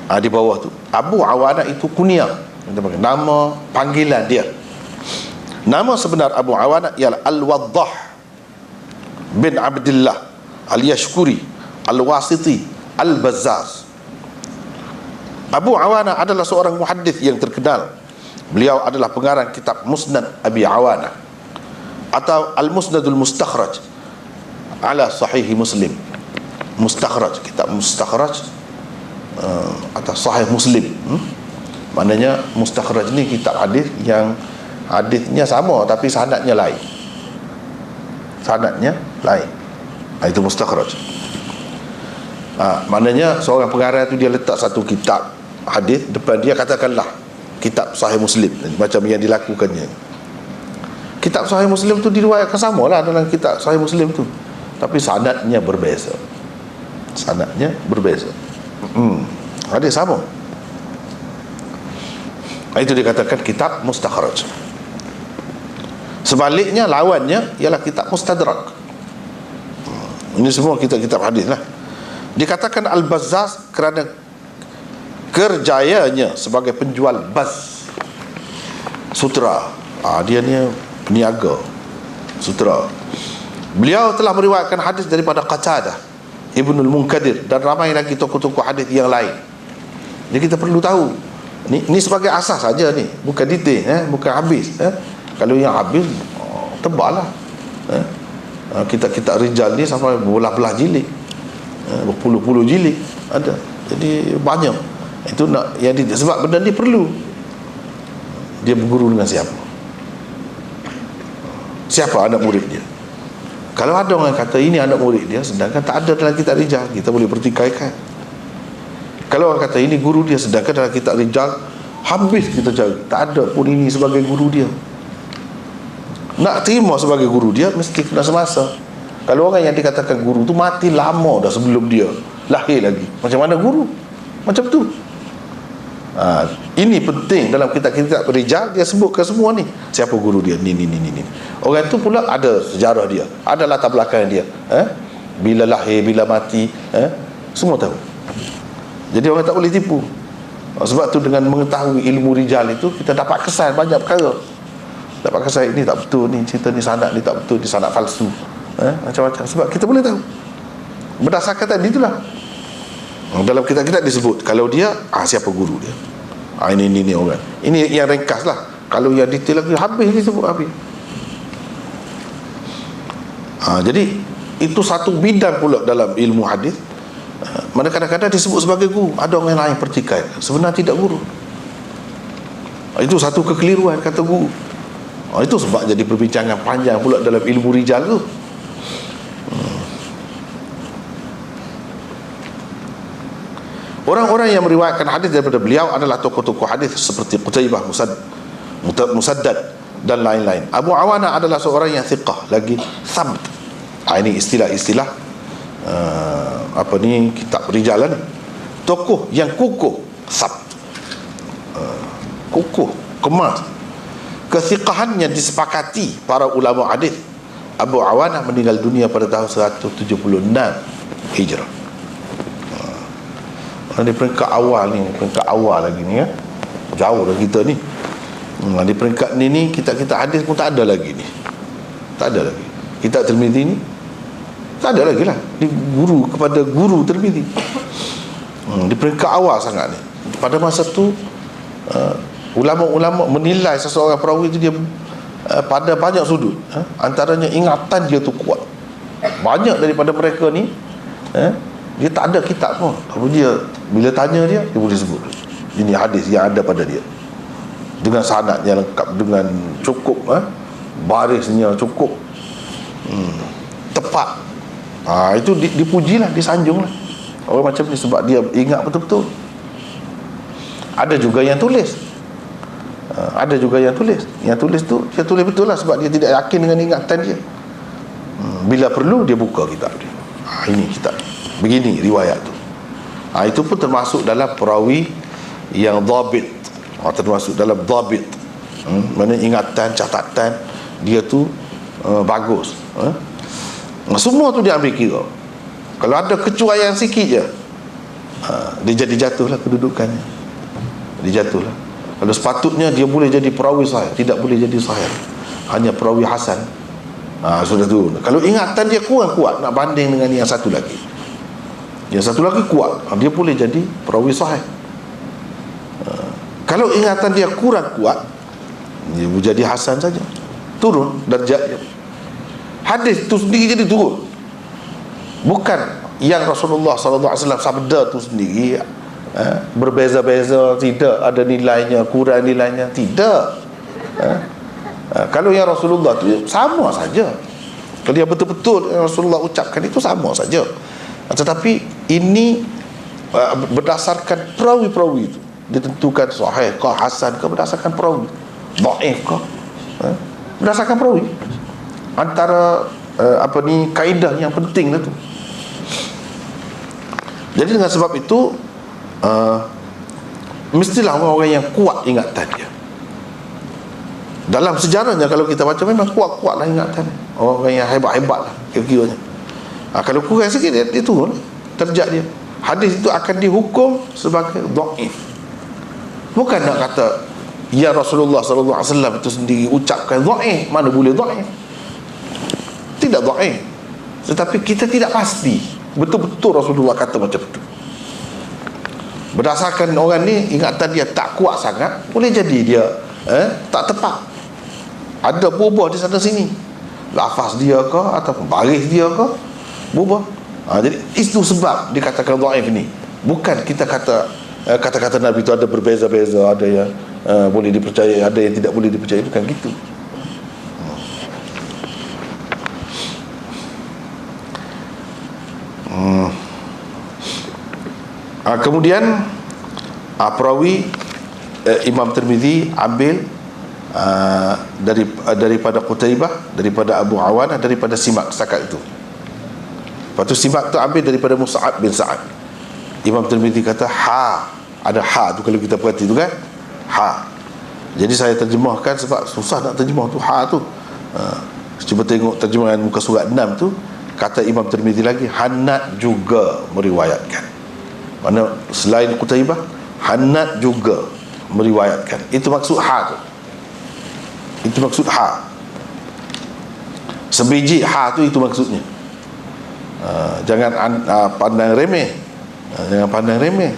Di bawah tu Abu Awanah itu kunyah, nama panggilan dia. Nama sebenar Abu Awanah ialah Al-Waddah bin Abdullah Al-Yashkuri Al-Wasiti Al-Bazzaz. Abu Awanah adalah seorang muhaddits yang terkenal. Beliau adalah pengarang kitab Musnad Abi Awanah atau Al-Musnadul Mustakhraj ala sahih Muslim. Mustakhraj, kitab mustakhraj atas sahih Muslim. Maknanya mustakhraj ni kitab hadis yang hadisnya sama tapi sanadnya lain. Sanadnya lain. Itu mustakhraj. Maknanya seorang pengarang tu dia letak satu kitab hadis depan dia, katakanlah kitab sahih Muslim macam yang dilakukannya. Kitab sahih Muslim tu diriwayatkan samalah dalam kitab sahih Muslim tu, tapi sanadnya berbeza. Sanadnya berbeza. Hadis sama. Itu dikatakan kitab mustakhraj. Sebaliknya lawannya ialah kitab mustadrak. Ini semua kitab-kitab hadis lah. Dikatakan Al-Bazzaz kerana kerjayanya sebagai penjual baz, sutera. Dia ni peniaga sutera. Beliau telah meriwayatkan hadis daripada Qatadah, Ibnul Munkadir dan ramai lagi tokoh-tokoh hadis yang lain. Jadi kita perlu tahu ni sebagai asas saja ni, bukan detail, bukan habis. Kalau yang habis teballah. Kita rijal ni sampai belah-belah jilid, berpuluh-puluh jilid ada. Jadi banyak. Itu nak yang sebab benda ni perlu. Dia berguru dengan siapa? Siapa anak murid dia? Kalau ada orang kata ini anak murid dia, sedangkan tak ada dalam kitab rijal, kita boleh pertikaikan. Kalau orang kata ini guru dia, sedangkan dalam kitab rijal habis kita cari, tak ada pun ini sebagai guru dia. Nak terima sebagai guru dia mesti kena semasa. Kalau orang yang dikatakan guru tu mati lama dah sebelum dia lahir lagi, macam mana guru? Macam tu. Ini penting dalam kitab-kitab rijal, dia sebutkan semua ni. Siapa guru dia? Ni. Orang tu pula ada sejarah dia, ada latar belakang dia, bila lahir, bila mati, semua tahu. Jadi orang tak boleh tipu. Sebab tu dengan mengetahui ilmu rijal itu, kita dapat kesan banyak perkara. Dapat kesan ini tak betul, ni cerita ni sanad ni tak betul, ni sanad palsu, macam-macam. Sebab kita boleh tahu berdasarkan tadi itulah. Dalam kitab-kitab disebut kalau dia siapa guru dia, ini orang. Ini yang ringkas lah. Kalau yang detail lagi habis disebut habis. Jadi itu satu bidang pula dalam ilmu hadis. Mana kadang-kadang disebut sebagai guru, ada orang lain pertikai, sebenarnya tidak guru. Itu satu kekeliruan kata guru. Itu sebab jadi perbincangan panjang pula dalam ilmu rijal tu. Orang-orang yang meriwayatkan hadis daripada beliau adalah tokoh-tokoh hadis seperti Qutaibah, Musaddad dan lain-lain. Abu Awana adalah seorang yang thiqah, lagi thabt. Ini istilah-istilah kitab rijalan. Tokoh yang kukuh, thabt, kukuh, kemas. Kethiqahannya disepakati para ulama hadis. Abu Awana meninggal dunia pada tahun 176 Hijrah. Di peringkat awal ni, peringkat awal lagi ni, jauh dah kita ni. Di peringkat ni kita hadis pun tak ada lagi ni, tak ada lagi. Kitab Tirmizi ni tak ada lagi lah. Di guru kepada guru Tirmizi. Di peringkat awal sangat ni. Pada masa tu ulama-ulama menilai seseorang perawi itu dia pada banyak sudut. Antaranya ingatan dia tu kuat. Banyak daripada mereka ni dia tak ada kitab pun, tapi dia bila tanya dia boleh sebut ini hadis yang ada pada dia dengan sanad yang lengkap, dengan cukup barisnya cukup tepat. Itu dipujilah, disanjunglah orang macam ni sebab dia ingat betul-betul. Ada juga yang tulis, yang tulis tu dia tulis betul lah sebab dia tidak yakin dengan ingatan dia. Bila perlu dia buka kitab dia, ini kitab begini riwayat tu. Itu pun termasuk dalam perawi yang dhabit, termasuk dalam dhabit. Mana ingatan, catatan dia tu bagus. Semua tu dia ambil kira. Kalau ada kecuaian sikit je, dia jadi jatuhlah kedudukannya. Dia jatuhlah. Kalau sepatutnya dia boleh jadi perawi sahih, tidak boleh jadi sahih, hanya perawi hasan. Sudah tu. Kalau ingatan dia kurang kuat nak banding dengan yang satu lagi, yang satu lagi kuat, dia boleh jadi perawi sahih. Kalau ingatan dia kurang kuat, dia boleh jadi hasan saja, turun darjatnya. Hadis tu sendiri jadi turun. Bukan yang Rasulullah SAW sabda tu sendiri berbeza-beza, tidak ada nilainya, kurang nilainya, tidak. Kalau yang Rasulullah tu sama saja. Kalau yang betul-betul yang Rasulullah ucapkan itu sama saja. Tetapi ini berdasarkan perawi-perawi itu ditentukan sahih ke hasan ke berdasarkan perawi, dhaif ke berdasarkan perawi. Antara kaedah yang penting tu. Jadi dengan sebab itu mestilah orang-orang yang kuat ingatan dia. Dalam sejarahnya kalau kita baca memang kuat-kuatlah ingatan orang yang hebat-hebat lah kira-kiranya. Kalau kurang sikit dia turun darjat dia. Hadis itu akan dihukum sebagai dhaif. Bukan nak kata ya Rasulullah SAW itu sendiri ucapkan dhaif. Mana boleh dhaif? Tidak dhaif. Tetapi kita tidak pasti betul-betul Rasulullah kata macam itu. Berdasarkan orang ni ingatan dia tak kuat sangat, boleh jadi dia tak tepat. Ada berubah di sana sini, lafaz dia ke ataupun baris dia ke berubah. Jadi itu sebab dikatakan dhaif ni. Bukan kita kata kata-kata Nabi itu ada berbeza-beza, ada yang boleh dipercayai, ada yang tidak boleh dipercayai, bukan gitu. Kemudian perawi Imam Tirmizi ambil daripada Qutaibah, daripada Abu Awanah, daripada Simak setakat itu. Lepas tu Simak tu ambil daripada Mus'ab bin Sa'ad. Imam Tirmizi kata ada tu kalau kita perhati tu kan, jadi saya terjemahkan sebab susah nak terjemah tu tu. Cuba tengok terjemahan muka surat 6 tu, kata Imam Tirmizi lagi Hannad juga meriwayatkan. Mana selain Qutaibah, Hannad juga meriwayatkan. Itu maksud tu. Itu maksud sebiji tu, itu maksudnya. Jangan pandang remeh. Jangan pandang remeh.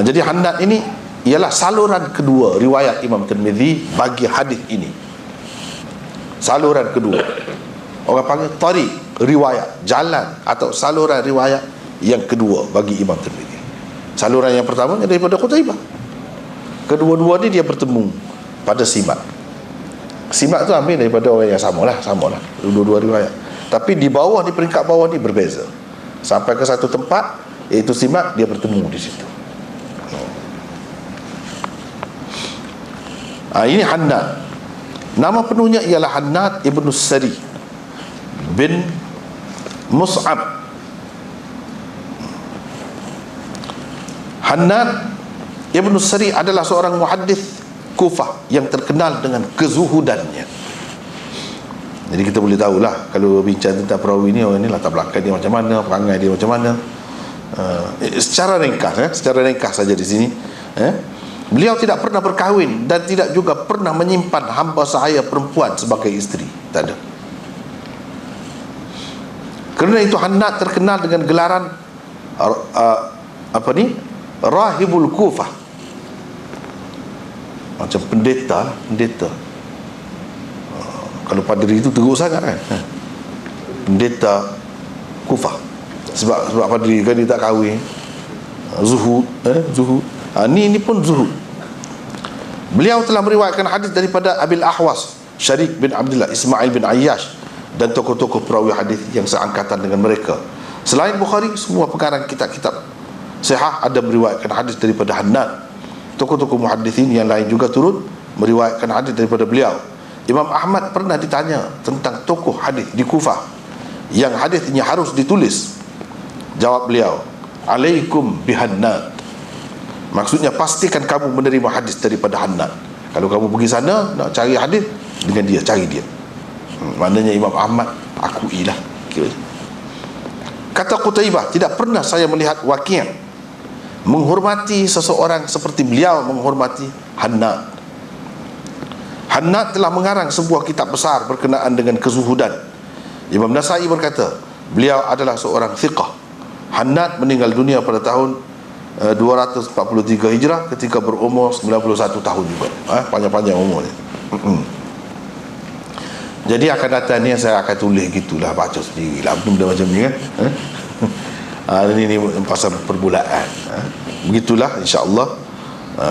Jadi Hannad ini ialah saluran kedua riwayat Imam Tirmizi bagi hadis ini. Saluran kedua. Orang panggil tariq, riwayat, jalan atau saluran riwayat yang kedua bagi Imam Tirmizi. Saluran yang pertama daripada Qutaibah. Kedua-dua ni dia bertemu pada Simak. Simak tu ambil daripada orang yang samalah. Dua-dua riwayat. Tapi di bawah, di peringkat bawah ni berbeza. Sampai ke satu tempat, iaitu Simak, dia bertemu di situ. Ini Hannad. Nama penuhnya ialah Hannad ibn Sari bin Mus'ab. Hannad Ibn Sari adalah seorang muhaddis Kufah yang terkenal dengan kezuhudannya. Jadi kita boleh tahulah kalau bincang tentang perawi ni, orang ni latar belakang dia macam mana, perangai dia macam mana. Secara ringkas saja di sini. Beliau tidak pernah berkahwin dan tidak juga pernah menyimpan hamba sahaya perempuan sebagai isteri. Tak ada. Kerana itu Hannad terkenal dengan gelaran Rahibul Kufah. Macam pendeta. Kalau padri itu teruk sangat kan. Pendeta Kufah. Sebab padri kan dia tak kahwin. Zuhud. Ini pun zuhud. Beliau telah meriwayatkan hadis daripada Abil Ahwas, Syarik bin Abdullah, Ismail bin Ayyash dan tokoh-tokoh perawi hadis yang seangkatan dengan mereka. Selain Bukhari, semua pengarang kitab-kitab sahih ada meriwayatkan hadis daripada Hannad. Tokoh-tokoh muhaddisin yang lain juga turut meriwayatkan hadis daripada beliau. Imam Ahmad pernah ditanya tentang tokoh hadis di Kufah yang hadisnya harus ditulis. Jawab beliau, "Alaikum bihannad." Maksudnya pastikan kamu menerima hadis daripada Hannad. Kalau kamu pergi sana nak cari hadis dengan dia, cari dia. Maknanya Imam Ahmad akuilah kira. Kata Qutaibah, tidak pernah saya melihat Waqi' menghormati seseorang seperti beliau menghormati Hannad. Hannad telah mengarang sebuah kitab besar berkenaan dengan kezuhudan. Imam Nasai berkata, beliau adalah seorang thiqah. Hannad meninggal dunia pada tahun 243 Hijrah ketika berumur 91 tahun juga. Panjang-panjang umurnya. Jadi akan datang ni saya akan tulis gitulah, baca sendirilah benda macam ni kan. Ini pasal perbulaan. Begitulah insya-Allah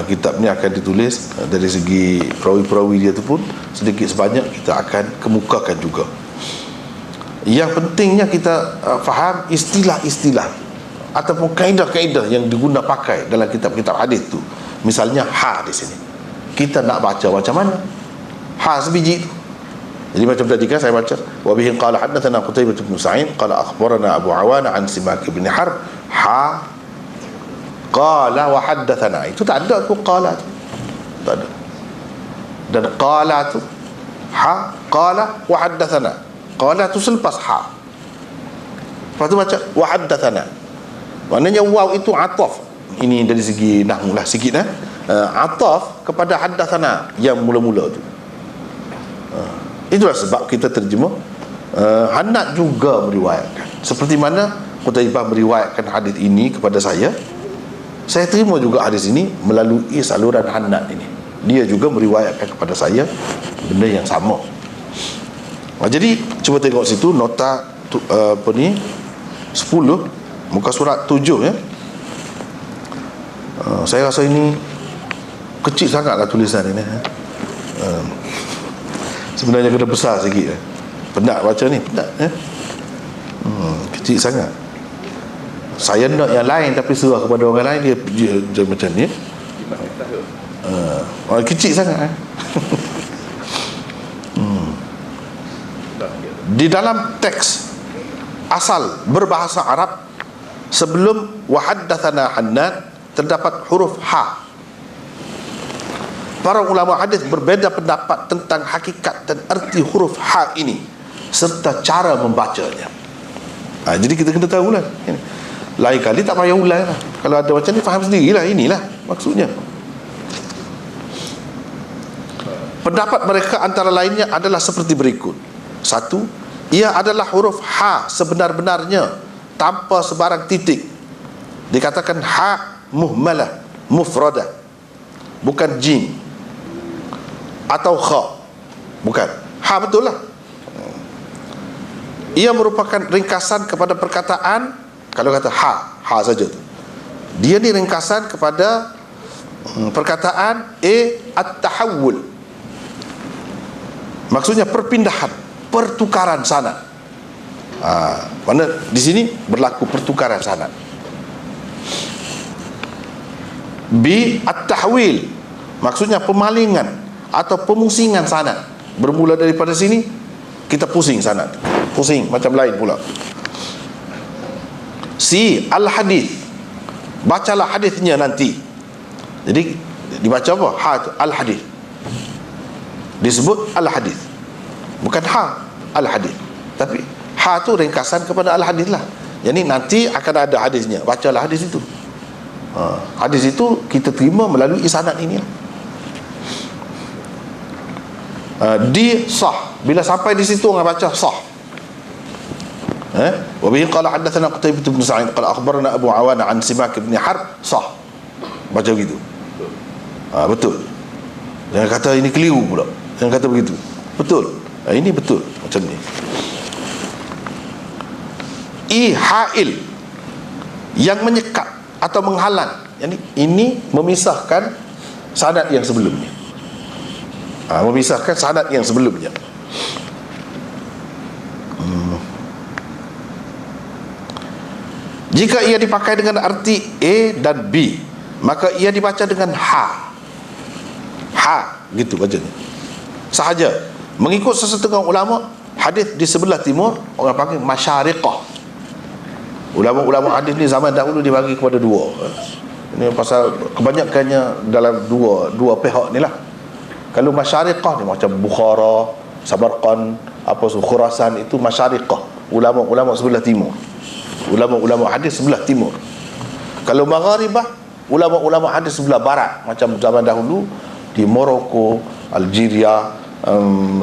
kitab ni akan ditulis. Dari segi perawi-perawi dia tu pun sedikit sebanyak kita akan kemukakan juga. Yang pentingnya kita faham istilah-istilah ataupun kaedah-kaedah yang diguna pakai dalam kitab-kitab hadis tu. Misalnya ha di sini, kita nak baca macam mana ha sebiji tu. Jadi macam tadi kan saya baca, wa bihi qala hadatsana Qutaibah bin Sa'id qala akhbarana Abu Awana an Simak bin Harb ha qala wa haddatsana. Itu tak ada tu qala tu, tak ada. Dan qala tu ha qala wa haddatsana, qala tu selepas ha, lepas tu baca wa haddatsana. Maknanya waw itu ataf. Ini dari segi nahwu lah sikit ataf kepada haddatsana yang mula-mula tu. Itulah sebab kita terjemah Hannad juga meriwayatkan. Seperti mana Qutaibah meriwayatkan hadis ini kepada saya terima juga hadis ini melalui saluran Hannad ini. Dia juga meriwayatkan kepada saya benda yang sama. Jadi cuba tengok situ nota apa ni 10 muka surat 7 ya. Saya rasa ini kecil sangatlah tulisan ini. Sebenarnya kena besar sikit. Penat baca ni, penat kecil sangat. Saya nak yang lain tapi serah kepada orang lain, dia macam ni. Kecil sangat. Di dalam teks asal berbahasa Arab sebelum wa haddatsana Hannad terdapat huruf ha. Para ulama hadis berbeza pendapat tentang hakikat dan arti huruf ha ini serta cara membacanya. Jadi kita kena tahulah. Lain kali tak payah ulang lah. Kalau ada macam ni faham sendirilah, inilah maksudnya. Pendapat mereka antara lainnya adalah seperti berikut. 1. Ia adalah huruf ha sebenar-benarnya tanpa sebarang titik. Dikatakan ha muhmalah, mufradah, bukan jim atau kha. Bukan. Ha betul lah. Ia merupakan ringkasan kepada perkataan. Kalau kata ha saja tu, dia ni ringkasan kepada perkataan at-tahawul. Maksudnya perpindahan, pertukaran sanad. Mana di sini berlaku pertukaran sanad. B at-tahwil, maksudnya pemalingan atau pemusingan sanad. Bermula daripada sini kita pusing sanad, pusing macam lain pula. C al-hadith, bacalah hadisnya nanti. Jadi dibaca apa? Ha tu al-hadith, disebut al-hadith, bukan ha al-hadith, tapi ha tu ringkasan kepada al-hadith lah. Jadi nanti akan ada hadisnya, bacalah hadis itu. Hadis itu kita terima melalui sanad ini lah. Di sah, bila sampai di situ orang baca sah. Wa bihi qala hadatsana Qutaibah bin Sa'id qala akhbarana Abu Awana an Simak bin Harb sah. Baca begitu. Betul. Jangan kata ini keliru pula. Jangan kata begitu. Betul. Ini betul macam ni. Ihail, yang menyekat atau menghalang. Ini memisahkan sanad yang sebelumnya. Memisahkan sanad yang sebelumnya. Jika ia dipakai dengan arti A dan B, maka ia dibaca dengan ha. Ha, gitu bacanya. Sahaja. Mengikut sesetengah ulama, hadis di sebelah timur orang panggil masyariqah. Ulama-ulama hadis ni zaman dahulu dibagi kepada dua. Ini pasal kebanyakannya dalam dua pihak ni lah. Kalau masyariqah ni macam Bukhara, Samarqand, Khurasan, itu masyariqah, ulama-ulama sebelah timur. Ulama-ulama hadis sebelah timur. Kalau magharibah, ulama-ulama hadis sebelah barat, macam zaman dahulu di Morocco, Algeria,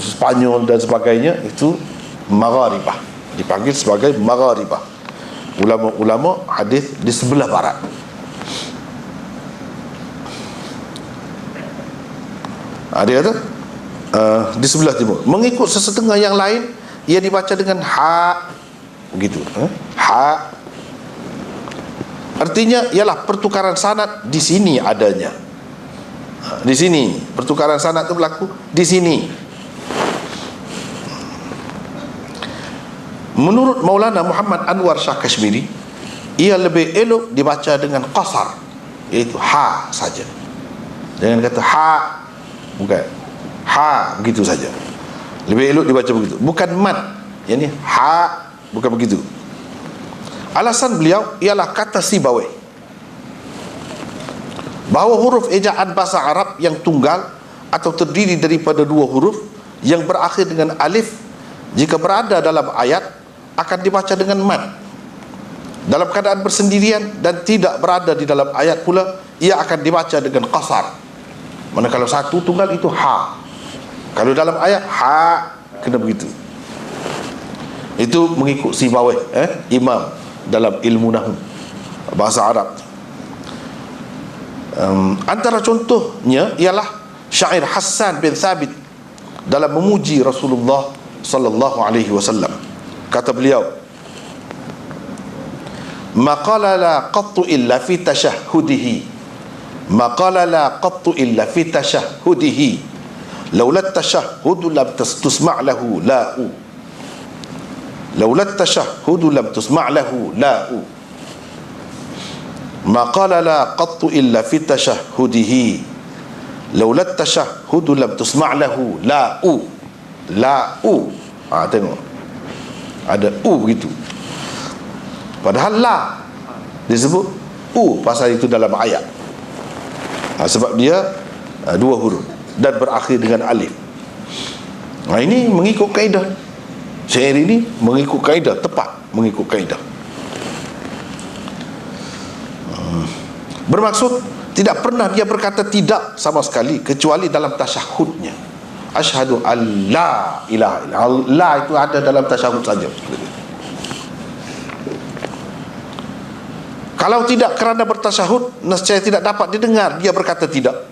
Spanyol dan sebagainya, itu magharibah, dipanggil sebagai magharibah, ulama-ulama hadis di sebelah barat. Dia kata di sebelah timur. Mengikut sesetengah yang lain, ia dibaca dengan ha, begitu. Ha. Artinya ialah pertukaran sanad di sini adanya. Di sini pertukaran sanad itu berlaku di sini. Menurut Maulana Muhammad Anwar Shah Kashmiri, ia lebih elok dibaca dengan qasar, iaitu ha saja. Jangan kata ha, bukan ha, begitu saja. Lebih elok dibaca begitu, bukan mad, yakni ha, bukan begitu. Alasan beliau ialah kata Sibawayh, bahawa huruf ejaan bahasa Arab yang tunggal atau terdiri daripada dua huruf yang berakhir dengan alif, jika berada dalam ayat akan dibaca dengan mad. Dalam keadaan bersendirian dan tidak berada di dalam ayat pula, ia akan dibaca dengan qasar. Mana kalau satu tunggal itu ha, kalau dalam ayat ha, kena begitu. Itu mengikut Sibawayh, imam dalam ilmu nahwu bahasa Arab. Antara contohnya ialah syair Hassan bin Thabit dalam memuji Rasulullah sallallahu alaihi wasallam. Kata beliau, maqala la qattu illa fi tashahhudihi, maqala la qattu illa fi tashahhudihi, laula tashahhudu lam tusma' lahu la'u, laula tashahhudu lam tusma' lahu la'u, maqala la qattu illa fi tashahhudihi, laula tashahhudu lam tusma' lahu la'u. La'u, tengok ada u begitu, padahal la disebut u pasal itu dalam ayat. Sebab dia dua huruf dan berakhir dengan alif. Ini mengikut kaedah. Syair ini mengikut kaedah, tepat mengikut kaedah. Bermaksud tidak pernah dia berkata tidak sama sekali, kecuali dalam tasyahudnya. Asyhadu an la ilaha illallah. La itu ada dalam tasyahud saja. Kalau tidak kerana bertasyahud, nescaya tidak dapat didengar dia berkata tidak.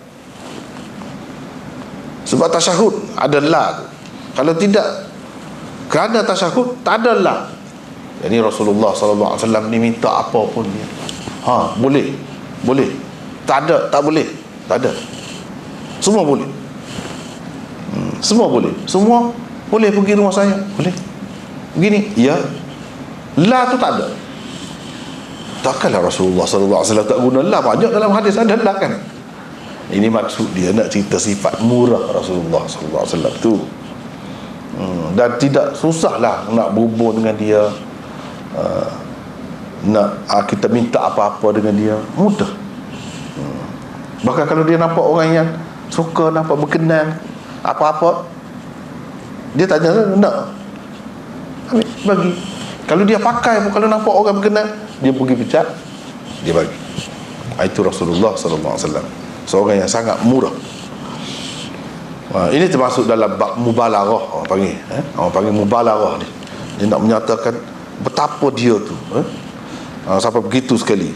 Sebab tasyahud ada la tu. Kalau tidak kerana tasyahud, tak ada la. Jadi Rasulullah sallallahu alaihi wasallam ni minta apa pun dia, boleh, boleh. Tak ada, tak boleh, tak ada. Semua boleh. Semua boleh. Semua boleh pergi rumah saya, boleh. Begini, ya. La tu tak ada. Takkanlah Rasulullah sallallahu alaihi wasallam tak guna la, banyak dalam hadis ada la kan. Ini maksud dia nak cerita sifat murah Rasulullah sallallahu alaihi wasallam tu. Dan tidak susahlah nak berhubung dengan dia, nak kita minta apa-apa dengan dia, mudah. Bahkan kalau dia nampak orang yang suka, nampak berkenan apa-apa, dia tanya, nak ambil, bagi. Kalau dia pakai, kalau nampak orang berkenan, dia pergi pecat, dia bagi. Itu Rasulullah sallallahu alaihi wasallam, seorang yang sangat murah. Ini termasuk dalam bab mubalaghah, orang panggil, orang panggil mubalaghah ni. Dia nak menyatakan betapa dia tu, sampai begitu sekali.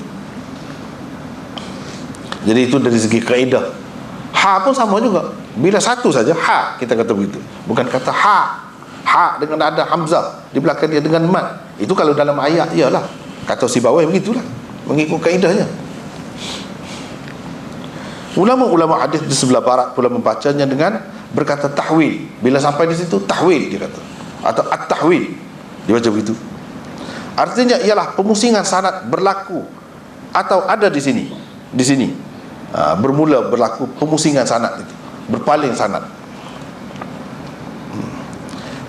Jadi itu dari segi kaedah. Ha pun sama juga. Bila satu saja ha, kita kata begitu. Bukan kata ha, ha dengan ada hamzah di belakang dia dengan mad. Itu kalau dalam ayat, iyalah. Kata Sibawayh begitulah, mengikut kaedahnya. Ulama-ulama hadis di sebelah barat pula membacanya dengan berkata tahwil. Bila sampai di situ tahwil dia kata, atau at-tahwil, dibaca begitu. Artinya ialah pemusingan sanad berlaku atau ada di sini. Di sini bermula berlaku pemusingan sanad itu, berpaling sanad.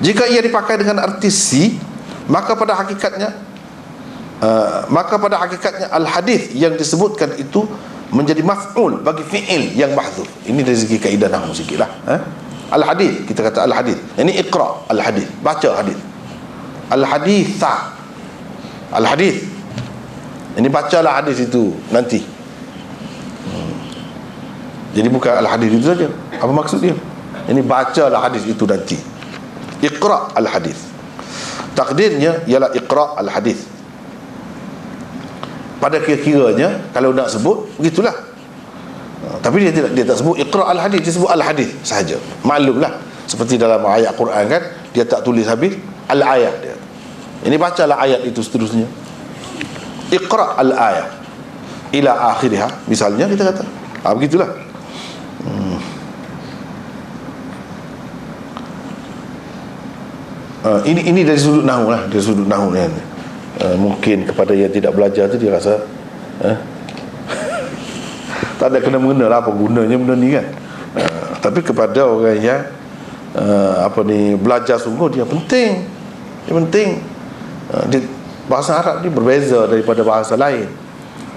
Jika ia dipakai dengan arti si, maka pada hakikatnya al-hadis yang disebutkan itu menjadi maf'ul bagi fi'il yang mahdzuf. Ini dari segi kaedah nahwu sikitlah. Al-hadis, kita kata al-hadis. Ini iqra al-hadis, baca hadis. Al-haditha, al-hadis. Ini bacalah hadis itu nanti. Jadi bukan al-hadis itu saja. Apa maksud dia? Ini bacalah hadis itu nanti. Iqra al-hadis. Takdirnya ialah iqra al-hadis. Pada kira-kiranya kalau nak sebut begitulah. Tapi dia tak sebut iqra al-hadith, dia sebut al-hadith sahaja. Maklumlah, seperti dalam ayat Quran kan, dia tak tulis habis al-ayat dia. Ini bacalah ayat itu seterusnya. Iqra al-ayat ila akhiriha, misalnya kita kata. Begitulah. Ini dari sudut nahwu lah, dari sudut nahwu ni. Mungkin kepada yang tidak belajar tu dia rasa tak ada kena-mengena lah apa gunanya benda ni kan. Tapi kepada orang yang belajar sungguh, dia penting. Dia penting. Bahasa Arab ni berbeza daripada bahasa lain.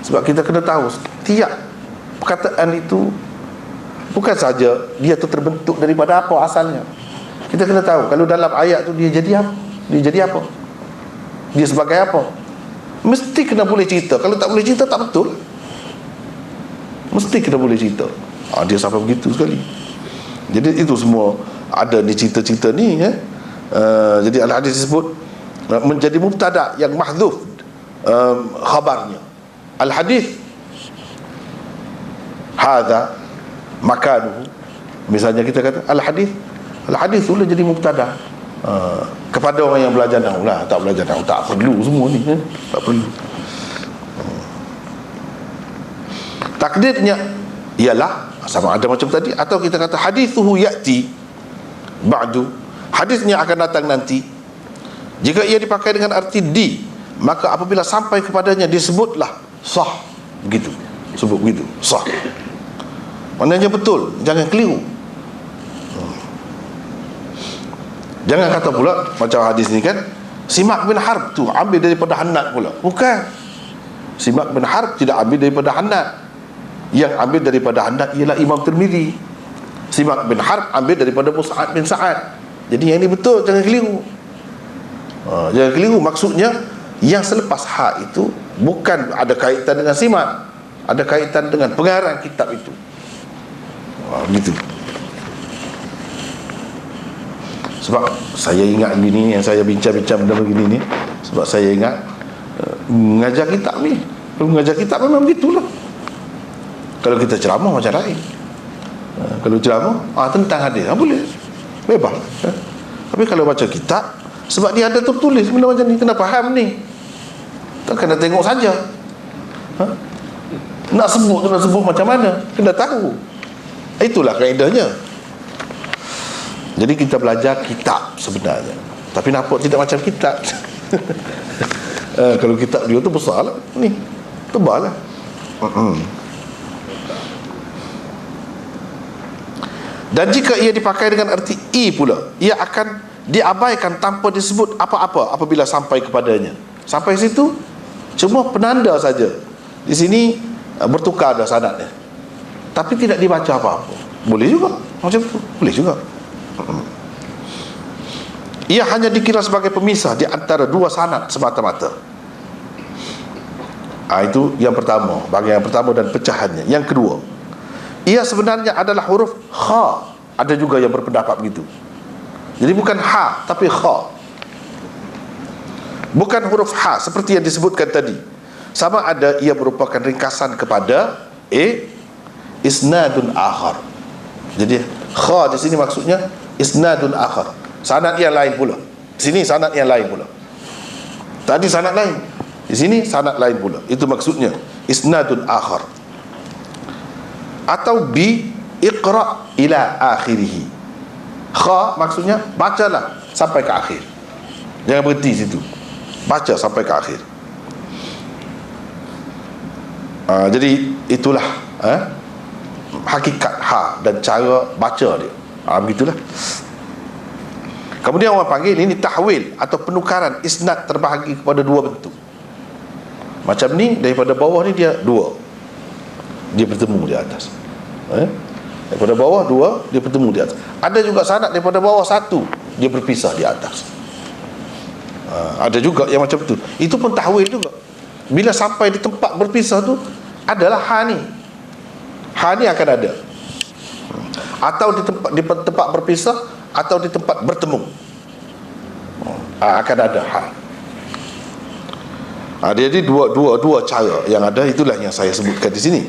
Sebab kita kena tahu setiap perkataan itu bukan saja dia tu terbentuk daripada apa asalnya. Kita kena tahu kalau dalam ayat tu dia jadi apa? Dia jadi apa? Dia sebagai apa? Mesti kena boleh cerita. Kalau tak boleh cerita tak betul. Mesti kena boleh cerita. Dia sampai begitu sekali. Jadi itu semua ada di cerita-cerita ni ya. Jadi al-hadis disebut menjadi mubtada yang mahdhuf khabarnya. Al-hadis hadza makanuhu. Misalnya kita kata al-hadis tu boleh jadi mubtada. Kepada orang yang belajar nahwu lah, tak belajar nahwu tak perlu semua ni tak perlu. Takdirnya ialah sama ada macam tadi, atau kita kata hadithuhu ya'ti ba'du, hadisnya akan datang nanti. Jika ia dipakai dengan arti di, maka apabila sampai kepadanya disebutlah sah. Begitu, sebut begitu, sah. Maknanya betul, jangan keliru. Jangan kata pula macam hadis ni kan, Simak bin Harb tu ambil daripada Hannad pula. Bukan. Simak bin Harb tidak ambil daripada Hannad. Yang ambil daripada Hannad ialah Imam Tirmizi. Simak bin Harb ambil daripada Mus'ab bin Sa'ad. Jadi yang ini betul, jangan keliru. Jangan keliru, maksudnya yang selepas ha itu bukan ada kaitan dengan Simak, ada kaitan dengan pengarang kitab itu. Begitu. Sebab saya ingat gini, yang saya bincang-bincang benda begini ni, sebab saya ingat mengajar kitab ni, mengajar kitab memang begitulah. Kalau kita ceramah macam lain. Kalau ceramah tentang hadis, boleh, bebas. Tapi kalau baca kitab, sebab dia ada tertulis benda macam ni, kena faham ni. Tak kena tengok saja. Nak sebut, kena sebut macam mana, kena tahu. Itulah kaedahnya. Jadi kita belajar kitab sebenarnya, tapi nampak tidak macam kitab. Kalau kitab dia tu besar lah, ni tebal lah. Dan jika ia dipakai dengan arti i pula, ia akan diabaikan tanpa disebut apa-apa apabila sampai kepadanya. Sampai situ cuma penanda saja. Di sini bertukar dah sanadnya, tapi tidak dibaca apa-apa. Boleh juga macam tu, boleh juga. Ia hanya dikira sebagai pemisah di antara dua sanad semata-mata. Itu yang pertama, bahagian yang pertama dan pecahannya. Yang kedua, ia sebenarnya adalah huruf kha. Ada juga yang berpendapat begitu. Jadi bukan ha, tapi kha. Bukan huruf ha seperti yang disebutkan tadi. Sama ada ia merupakan ringkasan kepada isnadun akhar. Jadi kha di sini maksudnya isnadun akhar, sanad yang lain pula. Di sini sanad yang lain pula. Tadi sanad lain, di sini sanad lain pula. Itu maksudnya isnadun akhar. Atau bi iqra ila akhirih. Kha maksudnya bacalah sampai ke akhir. Jangan berhenti situ, baca sampai ke akhir. Jadi itulah hakikat ha dan cara baca dia. Begitulah. Kemudian orang panggil ini tahwil atau penukaran isnad terbahagi kepada dua bentuk. Macam ni, daripada bawah ni dia dua, dia bertemu di atas. Daripada bawah dua, dia bertemu di atas. Ada juga sanad daripada bawah satu, dia berpisah di atas. Ada juga yang macam tu. Itu pun tahwil juga. Bila sampai di tempat berpisah tu, adalah ha ni. Ha ni akan ada. Atau di tempat berpisah, atau di tempat bertemu, akan ada ha. Jadi dua cara yang ada, itulah yang saya sebutkan di sini.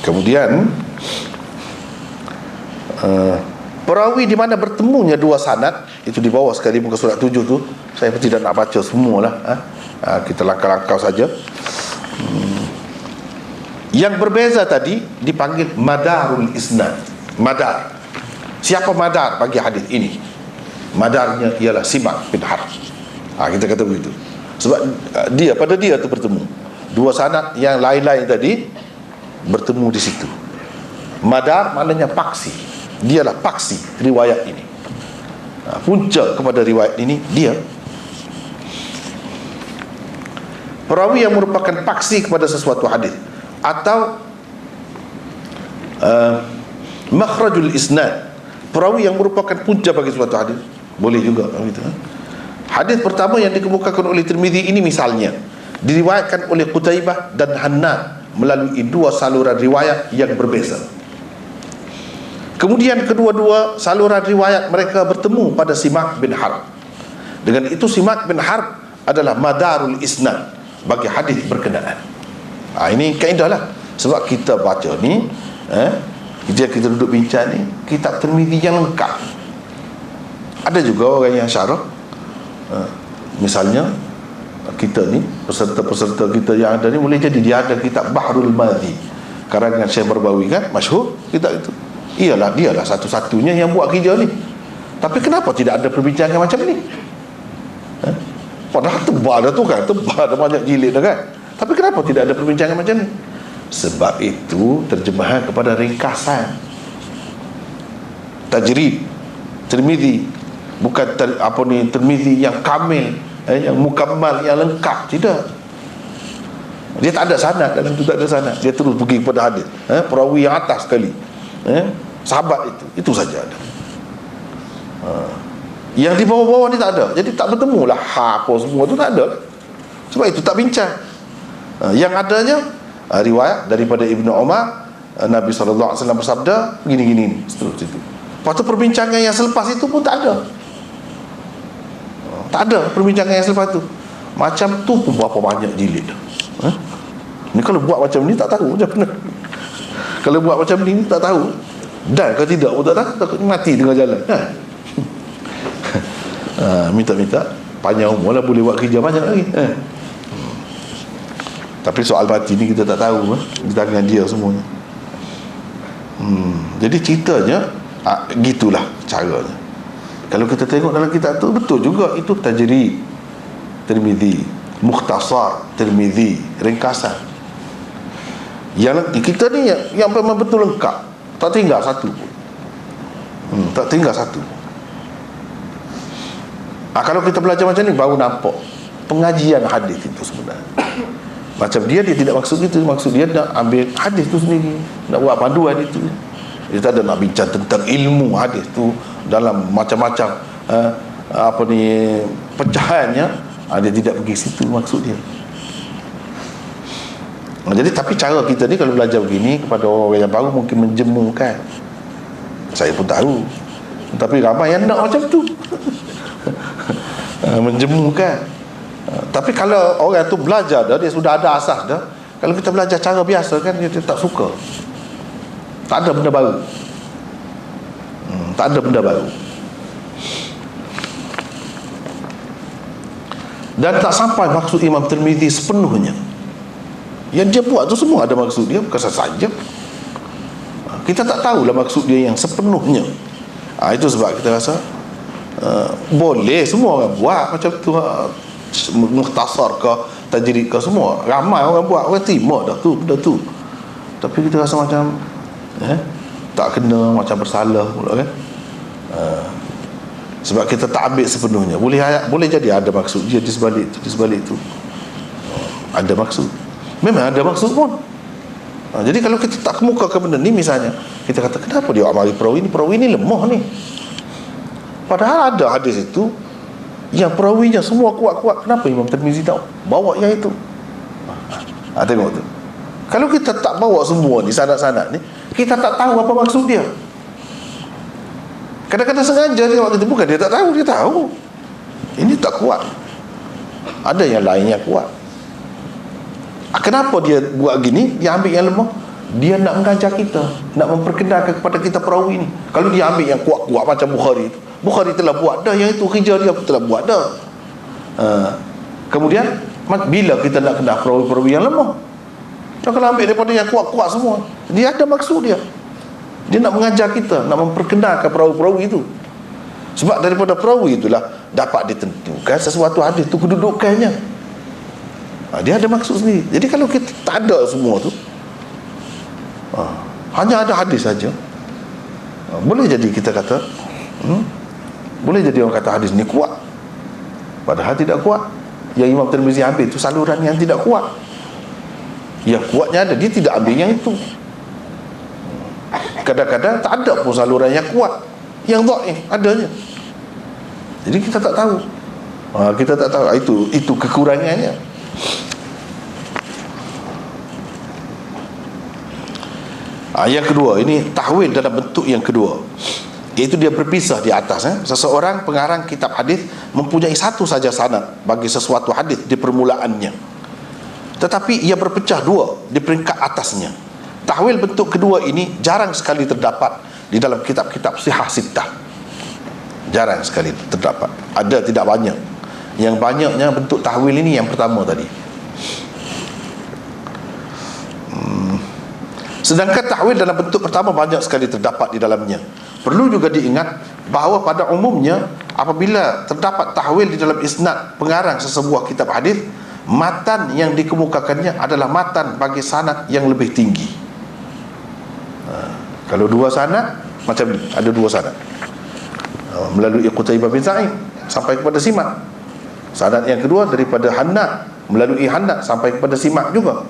Kemudian perawi di mana bertemunya dua sanad, itu di bawah sekali muka surat 7 tu. Saya tidak nak baca semualah, kita langkah-langkah saja. Yang berbeza tadi dipanggil madarul isnad. Madar. Siapa madar bagi hadis ini? Madarnya ialah Simak bin Harb. Kita kata begitu. Sebab pada dia tu bertemu dua sanad yang lain-lain tadi, bertemu di situ. Madar maknanya paksi. Dialah paksi riwayat ini. Punca kepada riwayat ini dia. Perawi yang merupakan paksi kepada sesuatu hadis, atau makhrajul isnad, perawi yang merupakan punca bagi suatu hadis. Boleh juga begitu. Hadis pertama yang dikemukakan oleh Tirmizi ini misalnya diriwayatkan oleh Qutaibah dan Hannad melalui dua saluran riwayat yang berbeza. Kemudian kedua-dua saluran riwayat mereka bertemu pada Simak bin Harb. Dengan itu Simak bin Harb adalah madarul isnad bagi hadis berkenaan. Ini kaedah lah. Sebab kita baca ni, kita duduk bincang ni, kitab Tirmizi yang lengkap. Ada juga orang yang syarah. Misalnya kita ni, peserta-peserta kita yang ada ni, boleh jadi dia ada kitab Bahrul Madhi karangan Syekh Barbawi, kan masyhur kitab itu. Dialah satu-satunya yang buat kerja ni. Tapi kenapa tidak ada perbincangan macam ni? Padahal tebal dah tu kan, tebal dah banyak jilid dah kan. Tapi kenapa tidak ada perbincangan macam ni? Sebab itu terjemahan kepada ringkasan, tajrid Tirmizi, bukan Tirmizi yang kamil, yang mukammal, yang lengkap. Tidak. Dia tak ada sanad, dalam tu tak ada sanad. Dia terus pergi kepada hadis, perawi yang atas sekali, sahabat itu saja ada. Yang di bawah-bawah ni tak ada. Jadi tak bertemu lah apa semua tu, tak ada. Sebab itu tak bincang. Yang adanya riwayat daripada Ibnu Umar, Nabi SAW bersabda gini-gini, seterusnya itu. Lepas tu perbincangan yang selepas itu pun tak ada. Tak ada perbincangan yang selepas tu. Macam tu pun berapa banyak jilid. Ni kalau buat macam ni tak tahu macam mana. Kalau buat macam ni tak tahu. Dan kalau tidak pun tak tahu, takut mati tengah jalan. Minta-minta panjang umur lah, boleh buat kerja banyak lagi. Tapi soal mati ni kita tak tahu, di tangan dia semuanya. Jadi ceritanya gitulah caranya. Kalau kita tengok dalam kitab tu, betul juga itu tajrid Tirmizi, mukhtasar Tirmizi, ringkasan. Yang kita ni yang memang betul lengkap, tak tinggal satu pun. Tak tinggal satu. Kalau kita belajar macam ni, baru nampak pengajian hadis itu sebenarnya. Macam dia tidak maksud itu, maksud dia nak ambil hadis tu sendiri, nak buat panduan itu. Dia tak ada nak bincang tentang ilmu hadis tu dalam macam-macam pecahannya. Dia tidak pergi situ maksud dia. Jadi tapi cara kita ni kalau belajar begini kepada orang yang baru mungkin menjemukan. Saya pun tahu, tapi ramai yang nak macam tu. Menjemukan. Tapi kalau orang tu belajar dah, dia sudah ada asas dah. Kalau kita belajar cara biasa kan, dia tak suka. Tak ada benda baru. Tak ada benda baru. Dan tak sampai maksud Imam Tirmizi sepenuhnya. Yang dia buat tu semua ada maksud dia, bukan saja. Kita tak tahulah maksud dia yang sepenuhnya. Itu sebab kita rasa boleh semua orang buat macam tu, mukhtasar ke, tajrid ke, semua ramai orang buat, orang terima dah tu benda tu. Tapi kita rasa macam tak kena, macam bersalah pula kan. Sebab kita tak ambil sepenuhnya. Boleh jadi ada maksud dia di sebalik itu, ada maksud, memang ada maksud pun. Jadi kalau kita tak kemukakan benda ni, misalnya kita kata kenapa dia amari perawi ni lemah ni, padahal ada hadis itu yang perawinya semua kuat-kuat. Kenapa Imam Tirmizi tak bawa yang itu? Tengok tu. Kalau kita tak bawa semua ni, sanad-sanad ni, kita tak tahu apa maksud dia. Kadang-kadang sengaja dia waktu itu, bukan dia tak tahu, dia tahu ini tak kuat, ada yang lain yang kuat. Kenapa dia buat gini, dia ambil yang lemah? dia nak mengajar kita, nak memperkenalkan kepada kita perawi ni. Kalau dia ambil yang kuat-kuat macam Bukhari telah buat dah, yang itu kerja dia telah buat dah. Kemudian bila kita nak kenal perawi-perawi yang lemah, kalau ambil daripada yang kuat-kuat semua, dia ada maksud dia. Dia nak mengajar kita, nak memperkenalkan perawi-perawi itu. Sebab daripada perawi itulah dapat ditentukan sesuatu hadis tu kedudukannya. Dia ada maksud sendiri. Jadi kalau kita tak ada semua tu, hanya ada hadis saja, boleh jadi kita kata boleh jadi orang kata hadis ni kuat, padahal tidak kuat. Yang Imam Tirmizi ambil itu saluran yang tidak kuat. Yang kuatnya ada, dia tidak ambil yang itu. Kadang-kadang tak ada pun saluran yang kuat, yang dhaif adanya. Jadi kita tak tahu. Kita tak tahu, itu kekurangannya. Yang kedua, ini tahwil dalam bentuk yang kedua, iaitu dia berpisah di atas. Seseorang pengarang kitab hadis mempunyai satu saja sanad bagi sesuatu hadis di permulaannya, tetapi ia berpecah dua di peringkat atasnya. Tahwil bentuk kedua ini jarang sekali terdapat di dalam kitab-kitab Sihah Sittah. Jarang sekali terdapat. Ada, tidak banyak. Yang banyaknya bentuk tahwil ini yang pertama tadi. Sedangkan tahwil dalam bentuk pertama banyak sekali terdapat di dalamnya. Perlu juga diingat bahawa pada umumnya apabila terdapat tahwil di dalam isnad pengarang sesebuah kitab hadis, matan yang dikemukakannya adalah matan bagi sanad yang lebih tinggi. Kalau dua sanad macam ni, ada dua sanad melalui Qutaibah bin Sa'id sampai kepada Simak. Sanad yang kedua daripada Hannad melalui Hannad sampai kepada Simak juga.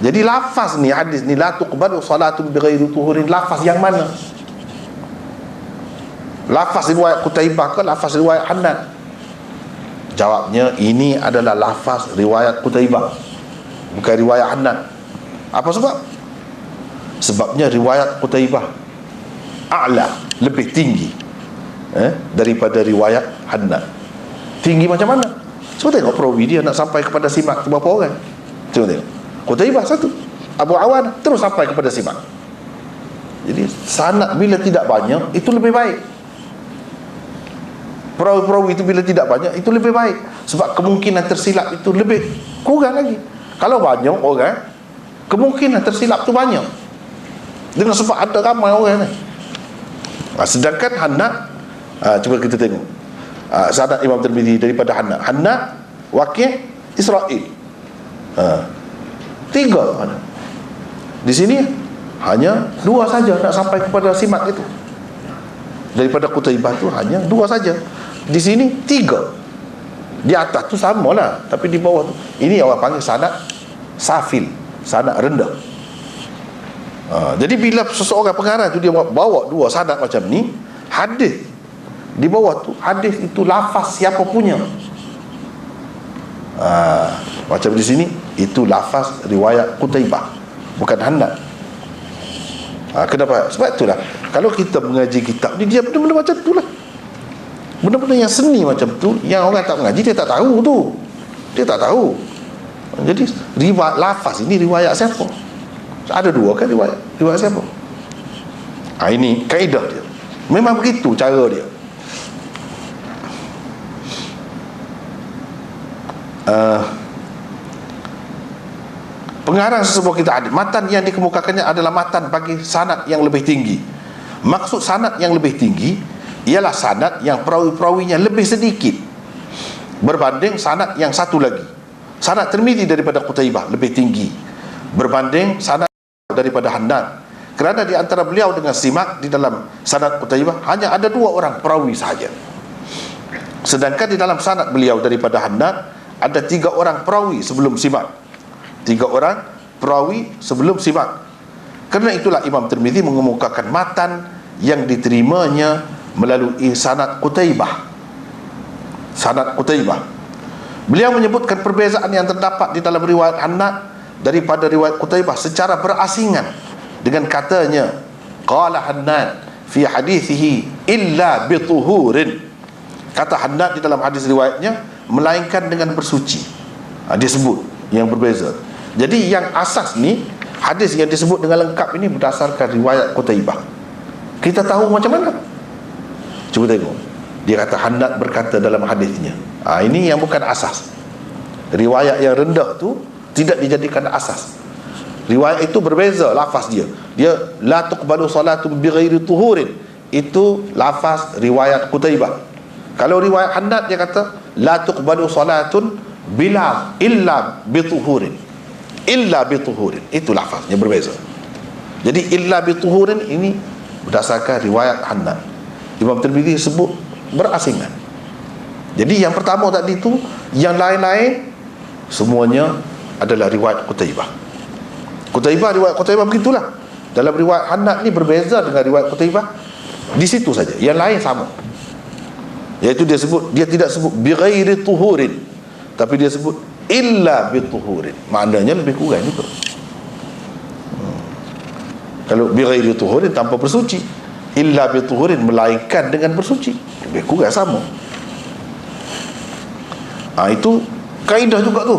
Jadi lafaz ni, hadis ni, la tuqbalu salatun bighairi tuhurin, lafaz yang mana? Lafaz riwayat Qutaibah ke lafaz riwayat Hannad? Jawabnya, ini adalah lafaz riwayat Qutaibah, bukan riwayat Hannad. Apa sebab? Sebabnya riwayat Qutaibah a'la, lebih tinggi daripada riwayat Hannad. Tinggi macam mana? Cuba tengok perawi dia nak sampai kepada Simak tu berapa orang. Cuba tengok. Qutaibah satu, Abu Awan terus sampai kepada Simak. Jadi sanad bila tidak banyak itu lebih baik. Perawi-perawi itu bila tidak banyak itu lebih baik, sebab kemungkinan tersilap itu lebih kurang lagi. Kalau banyak orang, kemungkinan tersilap itu banyak, dengan sebab ada ramai orang ni. Sedangkan Hannad, cuba kita tengok sanad Imam Tirmizi daripada Hannad Waqi' Israil, tiga ada. Di sini hanya dua saja nak sampai kepada Simak itu. Daripada Qutaibah tu hanya dua saja. Di sini tiga. Di atas tu samalah, tapi di bawah tu, ini orang panggil sanad safil, sanad rendah. Jadi bila seseorang pengarang tu dia bawa dua sanad macam ni, hadis di bawah tu, hadis itu lafaz siapa punya. Macam di sini itu lafaz riwayat Qutaibah, bukan Hannad. Kenapa? Sebab itulah kalau kita mengaji kitab ni, dia benda-benda macam tu lah, benda-benda yang seni macam tu, yang orang tak mengaji dia tak tahu tu. Dia tak tahu. Jadi riwayat lafaz ini riwayat siapa? Ada dua kan riwayat siapa? Ini kaedah dia. Memang begitu cara dia. Pengarang sesebuah kitab hadis, matan yang dikemukakannya adalah matan bagi sanad yang lebih tinggi. Maksud sanad yang lebih tinggi ialah sanad yang perawi-perawinya lebih sedikit berbanding sanad yang satu lagi. Sanad Tirmizi daripada Qutaibah lebih tinggi berbanding sanad daripada Hannad, kerana di antara beliau dengan Simak di dalam sanad Qutaibah hanya ada dua orang perawi sahaja. Sedangkan di dalam sanad beliau daripada Hannad ada tiga orang perawi sebelum Simak. Tiga orang perawi sebelum Simak. Kerana itulah Imam Tirmizi mengemukakan matan yang diterimanya melalui sanad Qutaibah. Sanad Qutaibah. Beliau menyebutkan perbezaan yang terdapat di dalam riwayat Hannad daripada riwayat Qutaibah secara berasingan dengan katanya, qala Hannad fi hadithihi illa bituhurin. Kata Hannad di dalam hadis riwayatnya melainkan dengan bersuci. Dia sebut yang berbeza. Jadi yang asas ni Hadis yang disebut dengan lengkap ini berdasarkan riwayat Qutaibah. Kita tahu macam mana? Cuba tengok. Dia kata Hannad berkata dalam hadisnya. Ini yang bukan asas. Riwayat yang rendah tu tidak dijadikan asas. Riwayat itu berbeza lafaz dia. Dia la tuqbalu salatun bighairi tuhurin. Itu lafaz riwayat Qutaibah. Kalau riwayat Hannad dia kata la tuqbalu salatun bila illa bituhurin. Illa bituhurin. Itu lafaznya berbeza. Jadi illa bituhurin ini berdasarkan riwayat Hannad. Imam Tirmidzi sebut berasingan. Jadi yang pertama tadi tu, yang lain-lain semuanya adalah riwayat Qutaibah. Riwayat Qutaibah begitulah. Dalam riwayat Hannad ni berbeza dengan riwayat Qutaibah di situ saja. Yang lain sama. Iaitu dia tidak sebut bighairi tuhurin, tapi dia sebut illa bituhurin. Maknanya lebih kurang juga. Kalau bighairi tuhurin tanpa bersuci, illa bituhurin melainkan dengan bersuci, lebih kurang sama. Itu kaedah juga tu.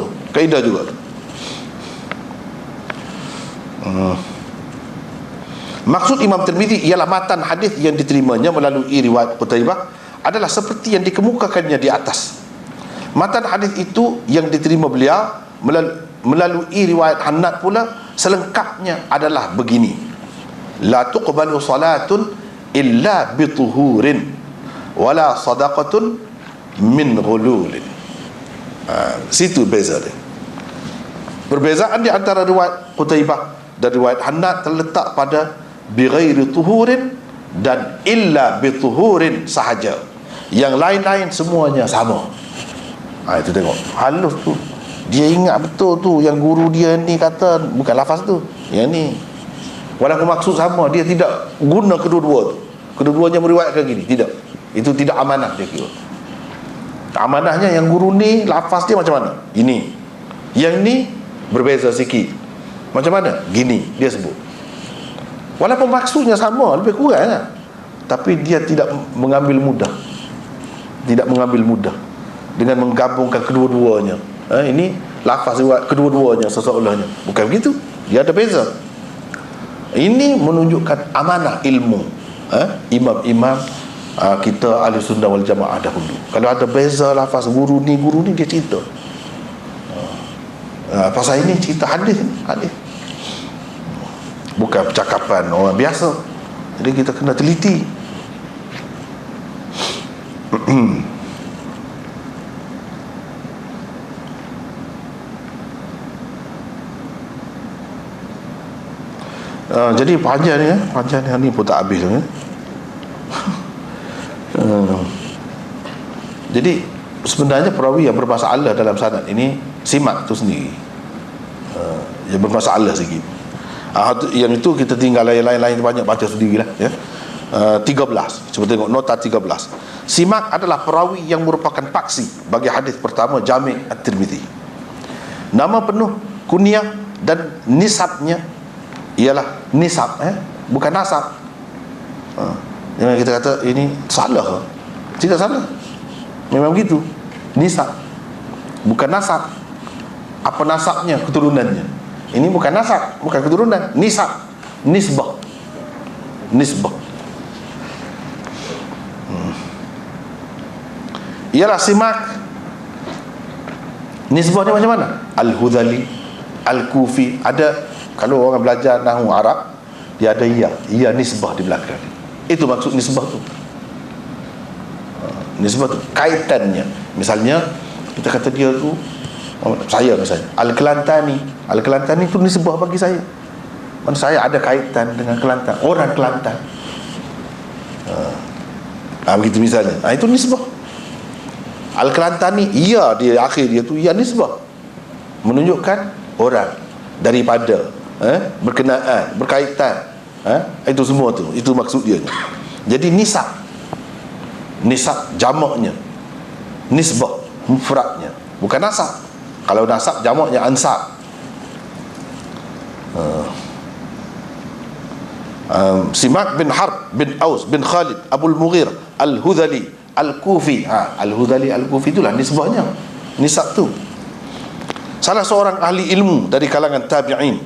Maksud Imam Tirmidzi ialah matan hadis yang diterimanya melalui riwayat Qutaibah adalah seperti yang dikemukakannya di atas. Matan hadis itu yang diterima beliau melalui riwayat Hannad pula selengkapnya adalah begini: la tuqbalu salatun illa bituhurin wala sadaqatun min ghululin. Situ beza dia. Perbezaan di antara riwayat Qutaibah dan riwayat Hannad terletak pada bighairi tuhurin dan illa bituhurin sahaja. Yang lain-lain semuanya sama. Itu tengok halus tu. Dia ingat betul tu yang guru dia ni kata, bukan lafaz tu, yang ni. Walaupun maksud sama, dia tidak guna kedua-dua tu. Kedua-duanya meriwayatkan gini, tidak. Itu tidak amanah dia kira. Amanahnya yang guru ni lafaz dia macam mana? Ini. Yang ni berbeza sikit. Macam mana? Gini dia sebut. Walaupun maksudnya sama, lebih kurang lah. Tapi dia tidak mengambil mudah. Dengan menggabungkan kedua-duanya. Ini lafaz kedua-duanya seseolahnya. Bukan begitu. Dia ada beza. Ini menunjukkan amanah ilmu imam-imam kita ahli sunnah wal jamaah dahulu. Kalau ada beza lafaz guru ni dia cerita. Pasal ini cerita hadis. Bukan percakapan orang biasa. Jadi kita kena teliti. Jadi panjang ni pun tak habis ni. Jadi sebenarnya perawi yang bermasalah dalam sanad ini Simak tu sendiri, yang bermasalah sikit. Yang itu kita tinggal lain-lain banyak baca sendirilah ya. 13, cuba tengok nota 13. Simak adalah perawi yang merupakan paksi bagi hadis pertama Jami' At-Tirmidzi. Nama penuh, kunyah dan nisabnya ialah nisab, bukan nasab. Jangan kita kata ini salah. Tidak salah. Memang begitu. Nisab, bukan nasab. Apa nasabnya? Keturunannya. Ini bukan nasab, bukan keturunan. Nisab, nisbah. Ialah Simak. Nisbah ni macam mana? Al-Hudhali, Al-Kufi. Ada, kalau orang belajar nahwu Arab, dia ada ia nisbah di belakang. Itu maksud nisbah tu. Nisbah tu kaitannya. Misalnya kita kata dia tu, saya misalnya Al-Kelantani tu nisbah bagi saya. Man, saya ada kaitan dengan Kelantan, orang Kelantan. Begitu misalnya. Itu nisbah. Al-Kelantani, dia akhir dia tu ia nisbah, menunjukkan orang daripada berkenaan, berkaitan. Itu semua tu, itu maksud dia. Jadi nisab jamaknya, nisbah mufradnya, bukan nasab. Kalau nasab jamaknya ansab. Simak bin Harb bin Aus bin Khalid Abul Mughir Al-Hudhali Al-Kufi. Al-Hudhali Al-Kufi itulah nisbahnya, nisab tu. Salah seorang ahli ilmu dari kalangan tabi'in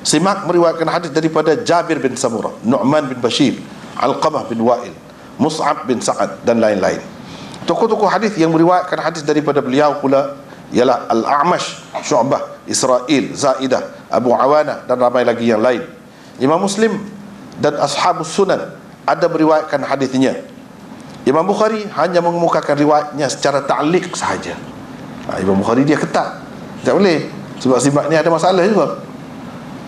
Simak meriwayatkan hadis daripada Jabir bin Samurah, Nu'man bin Bashir, Alqamah bin Wa'il, Mus'ab bin Sa'ad dan lain-lain. Tokoh-tokoh hadis yang meriwayatkan hadis daripada beliau pula ialah Al-A'mash, Syu'bah, Israel, Zaidah, Abu Awanah dan ramai lagi yang lain. Imam Muslim dan Ashabus Sunan ada meriwayatkan hadisnya. Imam Bukhari hanya mengemukakan riwayatnya secara ta'liq sahaja. Imam Bukhari dia ketat, tak boleh, sebab simak ni ada masalah juga.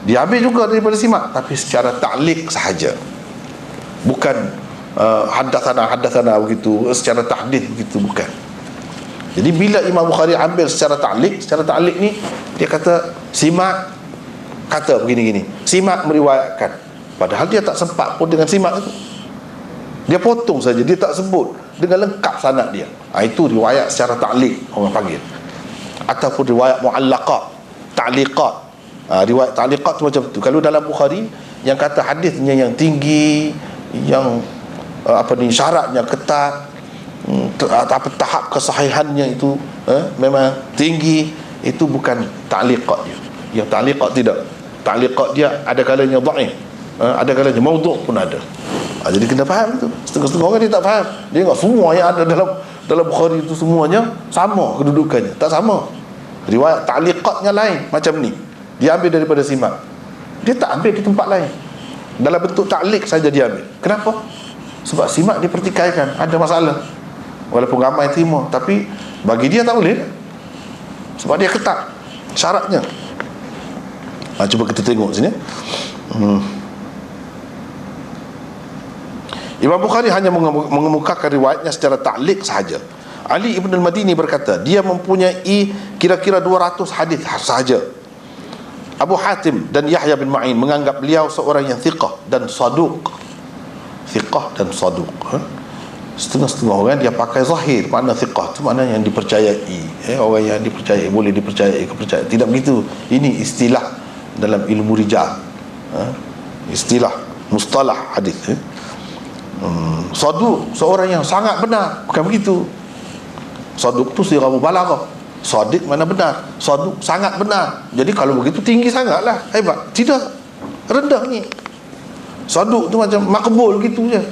Dia ambil juga daripada simak, tapi secara ta'liq sahaja, bukan haddatsana begitu, secara tahdits begitu, bukan. Jadi bila Imam Bukhari ambil secara ta'liq ni dia kata simak kata begini-gini, simak meriwayatkan, padahal dia tak sempat pun dengan simak itu. Dia potong saja, dia tak sebut dengan lengkap sanad dia. Itu riwayat secara ta'liq orang panggil. Ataupun riwayat mu'allaqat, ta'liqat. Riwayat ta'liqat tu macam tu. Kalau dalam Bukhari yang kata hadisnya yang tinggi, yang syaratnya ketat, tahap kesahihannya itu memang tinggi, itu bukan ta'liqat dia. Yang ta'liqat tidak. Ta'liqat dia ada kalanya dhaif, ada kalanya maudhu' pun ada. Jadi kena faham tu. Setengah-setengah orang dia tak faham. Dia ingat semua yang ada dalam Bukhari itu semuanya sama kedudukannya. Tak sama. Riwayat ta'liqatnya lain macam ni. Dia ambil daripada simak. Dia tak ambil di tempat lain. Dalam bentuk ta'liq saja dia ambil. Kenapa? Sebab simak dipertikaikan, ada masalah. Walaupun ramai terima, tapi bagi dia tak boleh. Sebab dia ketat syaratnya. Cuba kita tengok sini. Imam Bukhari hanya mengemukakan riwayatnya secara ta'liq sahaja. Ali ibn al-Madini berkata, dia mempunyai kira-kira 200 hadis sahaja. Abu Hatim dan Yahya bin Ma'in menganggap beliau seorang yang thiqah dan saduq. Thiqah dan saduq. Setengah-setengah orang dia pakai zahir, makna thiqah itu makna yang dipercayai. Orang yang dipercayai, boleh dipercayai, kepercayaan. Tidak begitu. Ini istilah dalam ilmu rijal, istilah mustalah hadis. Saduq, seorang yang sangat benar, bukan begitu. Saduq tu sirah mubalaghah. Sadiq mana benar, saduq sangat benar. Jadi kalau begitu tinggi sangatlah, hebat. Tidak, rendah ni. Saduq tu macam makbul gitu je.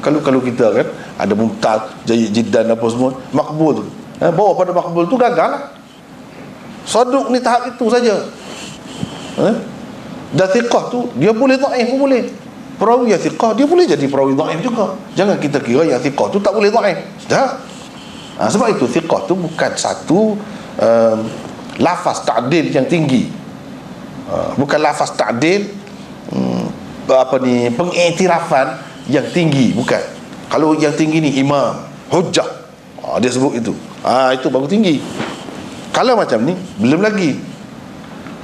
Kalau kita kan ada mumtaz, jayyid jiddan apa semua, makbul tu. Bawa pada makbul tu gagal lah. Saduq ni tahap itu saja. Dan thiqah tu dia boleh dhaif pun boleh. Perawi yang thiqah dia boleh jadi perawi dhaif juga. Jangan kita kira yang thiqah tu tak boleh dhaif. Dah. Sebab itu thiqah tu bukan satu lafaz ta'dil yang tinggi. Bukan lafaz ta'dil pengiktirafan yang tinggi, bukan. Kalau yang tinggi ni imam, hujjah, dia sebut itu. Itu baru tinggi. Kalau macam ni belum lagi.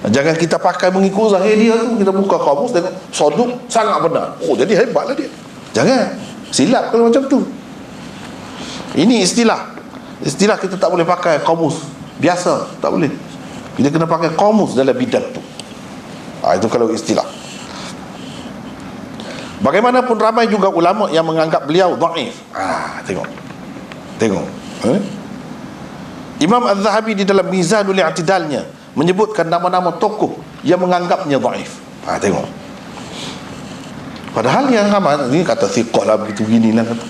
Jangan kita pakai mengikut zahir dia tu, kita buka kamus tengok saduq sangat benar. Jadi hebatlah dia. Jangan. Silap kalau macam tu. Ini istilah kita tak boleh pakai kamus biasa, tak boleh. Kita kena pakai kamus dalam bidang tu. Itu kalau istilah. Bagaimanapun ramai juga ulama yang menganggap beliau dhaif. Tengok. Imam Az-Zahabi di dalam Mizanul I'tidalnya menyebutkan nama-nama tokoh yang menganggapnya dhaif. Tengok. Padahal yang ramai ni kata thiqah lah, begitu ginilah kata.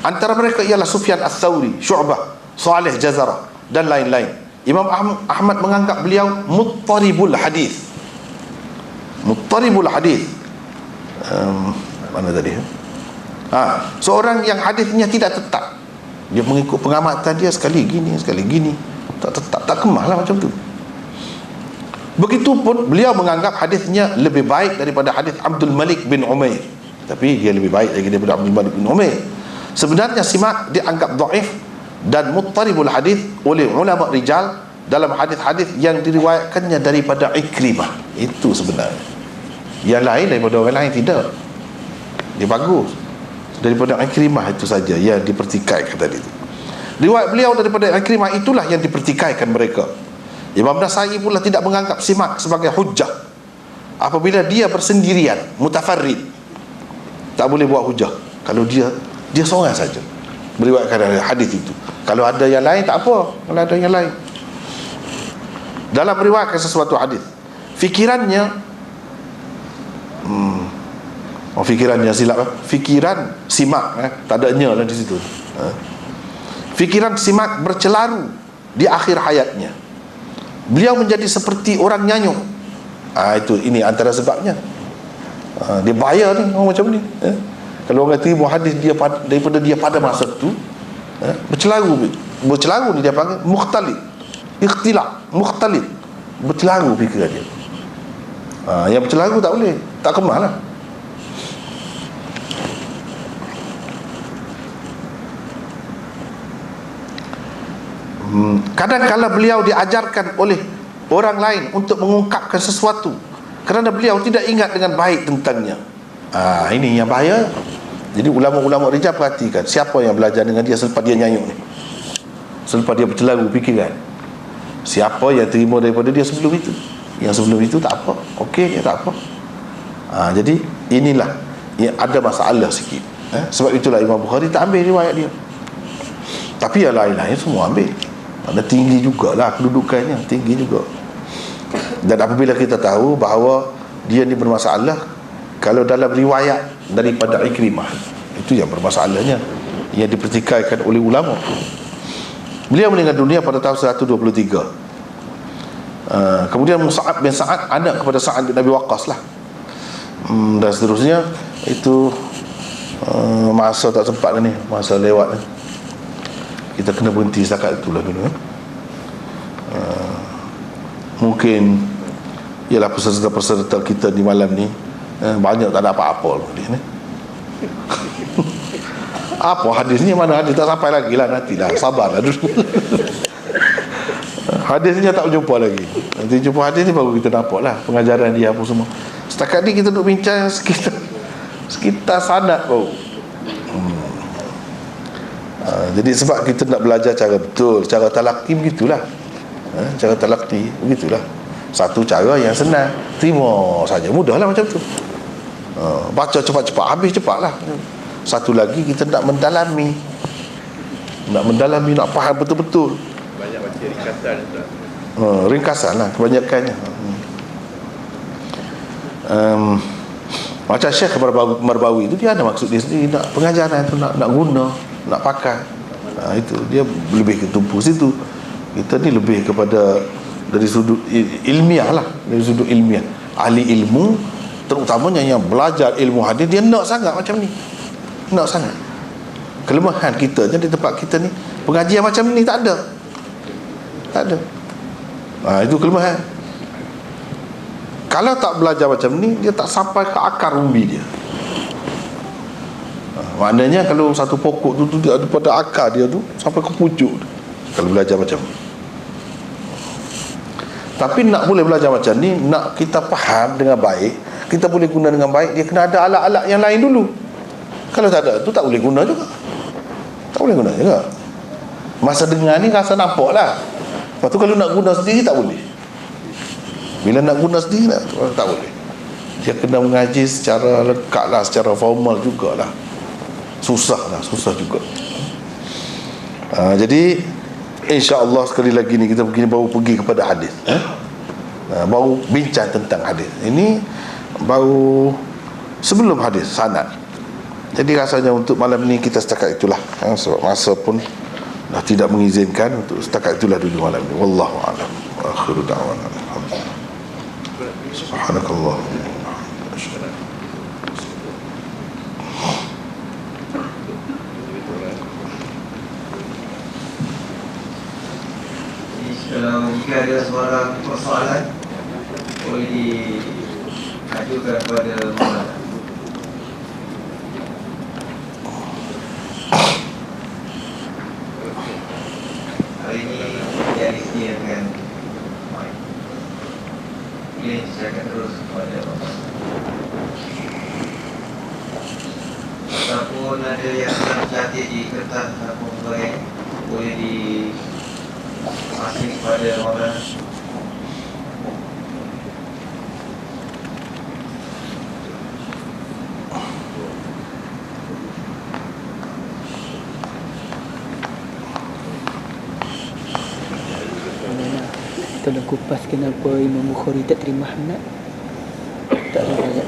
Antara mereka ialah Sufyan Ats-Tsauri, Syu'bah, Saleh Jazarah dan lain-lain. Imam Ahmad menganggap beliau muttaribul hadis. Muttaribul hadis. Mana tadi? Seorang yang hadisnya tidak tetap. Dia mengikut pengamatan dia, sekali gini, tak tetap, tak kemah lah macam tu. Begitupun beliau menganggap hadisnya lebih baik daripada hadis Abdul Malik bin Umair. Tapi dia lebih baik lagi daripada Abdul Malik bin Umair. Sebenarnya simak dianggap dhaif dan muttaribul hadis oleh ulama rijal dalam hadis-hadis yang diriwayatkannya daripada Ikrimah. Itu sebenarnya. Yang lain daripada orang lain tidak. Dia bagus. Daripada Ikrimah itu saja yang dipertikaikan tadi itu. Riwayat beliau daripada Ikrimah itulah yang dipertikaikan mereka. Imam Nasai pula tidak menganggap simak sebagai hujjah apabila dia bersendirian, mutafarrid. Tak boleh buat hujjah kalau dia seorang saja meriwayatkan hadis itu. Kalau ada yang lain tak apa. Kalau ada yang lain dalam meriwayatkan sesuatu hadis, fikirannya Fikiran yang silap. Fikiran simak, tak ada nya lah di situ. Fikiran simak bercelaru di akhir hayatnya. Beliau menjadi seperti orang nyanyuk. Ini antara sebabnya. Dia bahaya ni orang macam ni. Kalau orang terima hadis dia daripada dia pada masa tu, bercelaru ni dia panggil mukhtalid, ikhtilaf, mukhtalid, bercelaru fikiran dia. Yang bercelaru tak boleh, tak kemal lah. Kadang-kala beliau diajarkan oleh orang lain untuk mengungkapkan sesuatu kerana beliau tidak ingat dengan baik tentangnya. Ini yang bahaya. Jadi ulama-ulama rijal perhatikan siapa yang belajar dengan dia selepas dia nyanyuk ni, selepas dia bercelaru fikiran. Siapa yang terima daripada dia sebelum itu. Yang sebelum itu tak apa, okey, tak apa. Jadi inilah yang ada masalah sikit. Sebab itulah Imam Bukhari tak ambil riwayat dia, tapi yang lain-lain semua ambil. Ada tinggi jugalah kedudukannya, tinggi juga. Dan apabila kita tahu bahawa dia ni bermasalah kalau dalam riwayat daripada Ikrimah, itu yang bermasalahnya, yang dipertikaikan oleh ulama. Beliau meninggal dunia pada tahun 123. Kemudian Mus'ab bin Sa'ad anak kepada Sa'ad bin Abi Waqqas lah. Dan seterusnya. Itu masa tak sempat ni, masa lewat ni. Kita kena berhenti setakat itulah dulu. Mungkin ialah peserta-peserta kita di malam ni banyak tak ada apa-apa dia ni. Apa hadis ni, mana hadis tak sampai lagi lah, nantilah, sabarlah dulu. Hadisnya tak jumpa lagi. Nanti jumpa hadis ni baru kita nampak lah pengajaran dia apa semua. Setakat ni kita duk bincang sekitar sanad baru. Jadi sebab kita nak belajar cara betul, cara talaqi begitulah. Cara talaqi begitulah. Satu cara yang senang, terima saja, mudahlah macam tu. Baca cepat-cepat, habis cepatlah. Satu lagi kita nak mendalami, nak faham betul-betul. Banyak baca ringkasan Ustaz. Ringkasan lah kebanyakannya. Macam Syekh Marbawi itu dia ada maksud dia sendiri, nak pengajaran tu nak guna, nak pakai. Itu dia lebih ke tumpu situ. Kita ni lebih kepada dari sudut ilmiah lah, dari sudut ilmiah. Ahli ilmu terutamanya yang belajar ilmu hadis, dia nak sangat macam ni, nak sangat. Kelemahan kita je di tempat kita ni, pengajian macam ni tak ada. Itu kelemahan. Kalau tak belajar macam ni, dia tak sampai ke akar umbi dia. Maknanya kalau satu pokok tu dia ada pada akar dia tu sampai ke pucuk tu, kalau belajar macam ni. Tapi nak boleh belajar macam ni, nak kita faham dengan baik, kita boleh guna dengan baik, dia kena ada alat-alat yang lain dulu. Kalau tak ada tu tak boleh guna juga. Tak boleh guna juga. Masa dengar ni rasa nampak lah. Lepas tu kalau nak guna sendiri tak boleh. Bila nak guna sendiri tak boleh. Dia kena mengaji secara lengkap lah, secara formal jugalah. Susah juga. Jadi insya-Allah sekali lagi ni kita baru pergi kepada hadis. Baru bincang tentang hadis. Ini baru sebelum hadis sanad. Jadi rasanya untuk malam ni kita setakat itulah. Sebab masa pun dah tidak mengizinkan, untuk setakat itulah dulu malam ni. Wallahu a'lam. Akhiru da'wana alhamdulillah. Subhanakallah. Kalau jika ada soalan boleh diajukan kepada Maulana. Hari ini dari sini akan boleh silakan terus kepada Maulana. Ataupun ada yang cantik di kertas ataupun sebagainya, boleh di masih kepada Maulana. Tolong kupas kenapa Imam Bukhari tak terima Hamad. Tak ada ayat.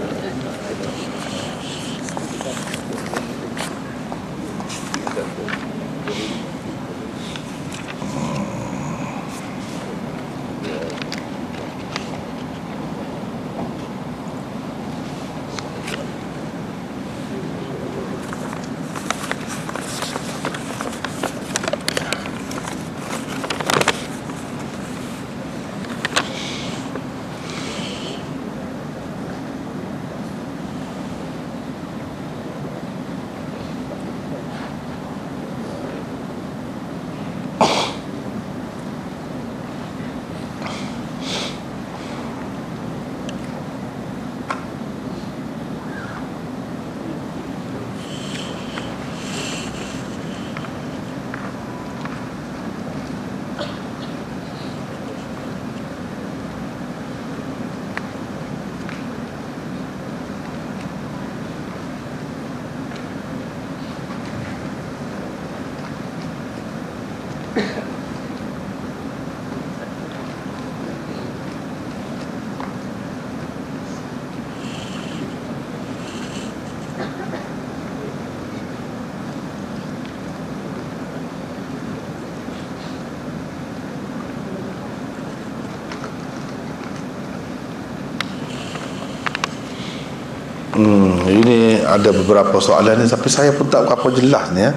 Ini ada beberapa soalan ni, tapi saya pun tak berapa jelas ni ya.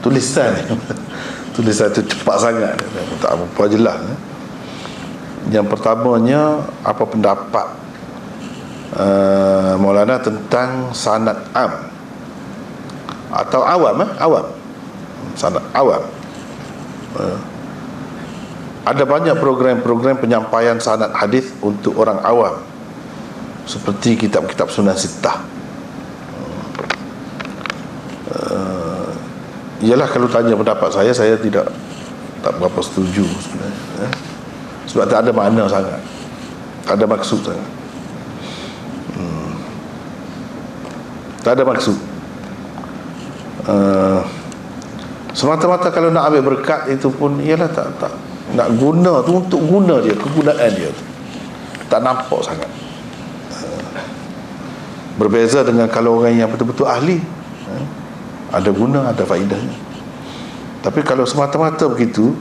Tulisan ni tulisan tu cepat sangat, tak berapa jelas ni. Yang pertamanya, apa pendapat Maulana tentang sanad am atau awam? Awam, sanad awam. Ada banyak program-program penyampaian sanad hadis untuk orang awam, seperti kitab-kitab Sunan Sittah. Ialah kalau tanya pendapat saya tak berapa setuju sebenarnya. Sebab tak ada makna sangat, tak ada maksud sangat. Tak ada maksud. Semata-mata kalau nak ambil berkat itu pun, ialah tak nak guna tu untuk guna dia, kegunaan dia tu tak nampak sangat. Berbeza dengan kalau orang yang betul-betul ahli, ada guna, ada faedahnya. Tapi kalau semata-mata begitu,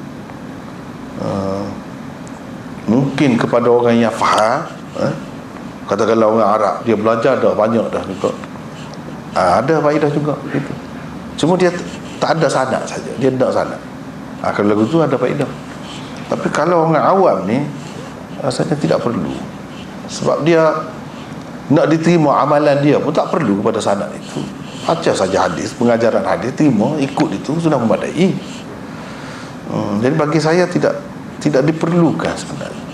mungkin kepada orang yang faham, katakanlah orang Arab, dia belajar dah banyak dah juga, ada faedah juga gitu. Cuma dia tak ada sanad saja, dia tak sanad. Kalau lagu tu ada faedah. Tapi kalau orang awam ni, rasanya tidak perlu. Sebab dia nak diterima amalan dia pun tak perlu kepada sanad itu. Baca saja hadis, pengajaran hadis, terima, ikut itu sudah memadai. Jadi bagi saya tidak diperlukan sebenarnya.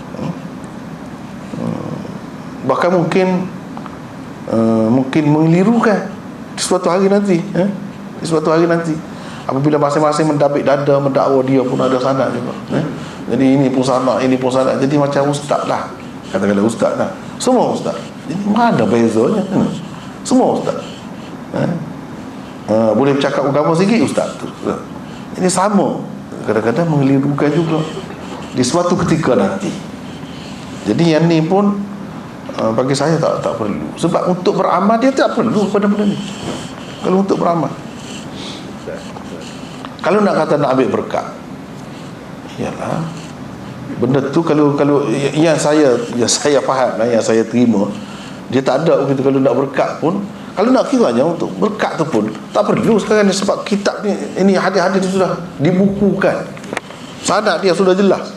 Bahkan mungkin mengelirukan di suatu hari nanti, di suatu hari nanti, apabila masing-masing mendabik dada mendakwa dia pun ada sanad juga. Jadi ini pun sanad, ini pun sanad. Jadi macam ustaz lah, katakanlah ustaz lah, semua ustaz. Jadi mana bezanya? Semua ustaz. Boleh bercakap agama sikit ustaz tu. Ini sama, kadang-kadang mengelirukan juga di suatu ketika nanti. Jadi yang ni pun bagi saya tak perlu. Sebab untuk beramal dia tak perlu benda-benda ni. Kalau untuk beramal, kalau nak kata nak ambil berkat, ialah benda tu kalau yang saya faham, yang saya terima, dia tak ada begitu. Kalau nak berkat pun, kalau nak kiranya untuk berkat tu pun tak perlu sekarang ni. Sebab kitab ni, ini hadis-hadis sudah dibukukan, sanad dia sudah jelas.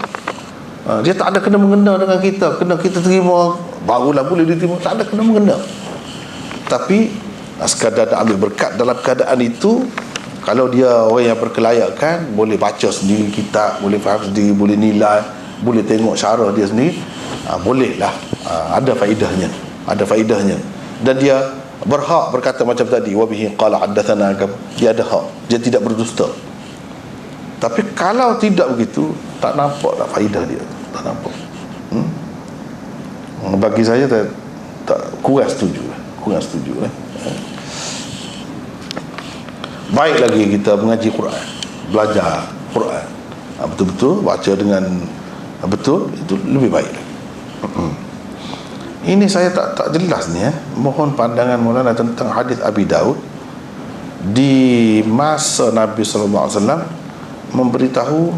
Dia tak ada kena-mengena dengan kita. Kena kita terima barulah boleh diterima, tak ada kena-mengena. Tapi sekadar nak ambil berkat dalam keadaan itu, kalau dia orang yang berkelayakan, boleh baca sendiri kitab, boleh faham sendiri, boleh nilai, boleh tengok syarah dia sendiri, bolehlah, ada faedahnya, ada faedahnya. Dan dia berhak berkata macam tadi, wabihi qala haddatsana, dia ada hak, dia tidak berdusta. Tapi kalau tidak begitu, tak nampak tak faedah dia, tak nampak. Bagi saya tak kurang setuju. Baik lagi kita mengaji Quran, belajar Quran, betul-betul baca dengan betul, itu lebih baik lagi. Ini saya tak jelas ni. Mohon pandangan Maulana tentang hadis Abi Daud di masa Nabi SAW memberitahu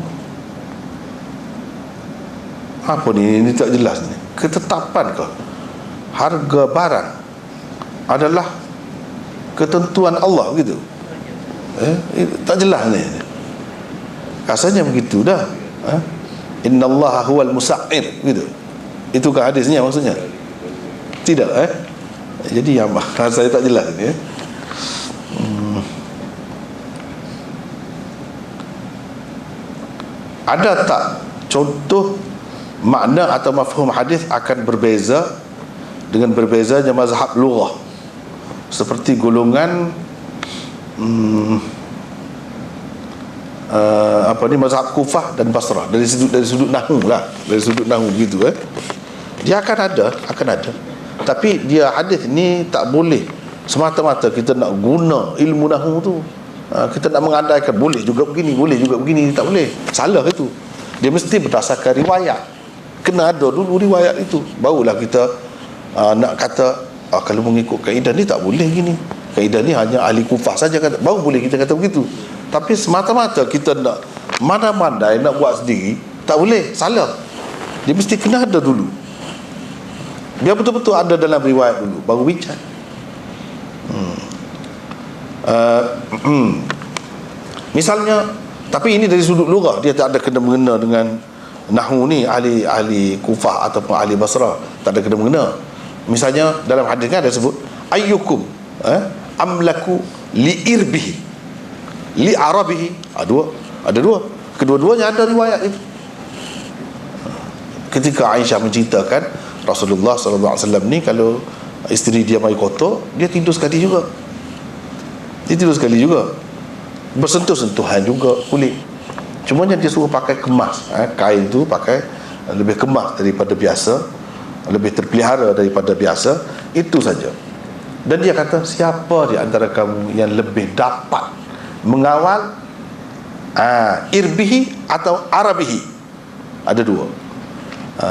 apa ni? Ini tak jelas ni. Ketetapan ke harga barang adalah ketentuan Allah gitu? Tak jelas ni. Rasanya begitu dah. Innallaha huwal musa'ir gitu. Itu ke hadisnya maksudnya? Tidak. Jadi yang saya tak jelas ni. Ada tak contoh makna atau mafhum hadis akan berbeza dengan berbezanya mazhab lughah, seperti golongan mazhab Kufah dan Basrah, dari sudut nahwu lah, dari sudut nahwu begitu. Dia akan ada. Tapi dia hadis ni tak boleh semata-mata kita nak guna ilmu nahwu tu, kita nak mengandaikan boleh juga begini, tak boleh. Salah itu. Dia mesti berdasarkan riwayat. Kena ada dulu riwayat itu, barulah kita nak kata kalau mengikut kaedah ni tak boleh gini, kaedah ni hanya ahli Kufah saja kata, baru boleh kita kata begitu. Tapi semata-mata kita nak mandai-mandai nak buat sendiri, tak boleh, salah. Dia mesti kena ada dulu, biar betul-betul ada dalam riwayat dulu, baru bincang. Misalnya, tapi ini dari sudut lughah, dia tak ada kena mengena dengan nahwu ni, ahli Kufah ataupun ahli Basrah, tak ada kena mengena. Misalnya dalam hadis kan ada sebut ayyukum amlaku li irbihi li arabihi, ada dua, kedua-duanya ada riwayat itu. Ketika Aisyah menceritakan Rasulullah SAW ni kalau isteri dia mai kotor, dia tidur sekali juga, bersentuh-sentuhan juga kulit. Cumanya dia suruh pakai kemas, kain tu pakai lebih kemas daripada biasa, lebih terpelihara daripada biasa, itu saja. Dan dia kata, siapa di antara kamu yang lebih dapat mengawal irbihi atau arabihi? Ada dua.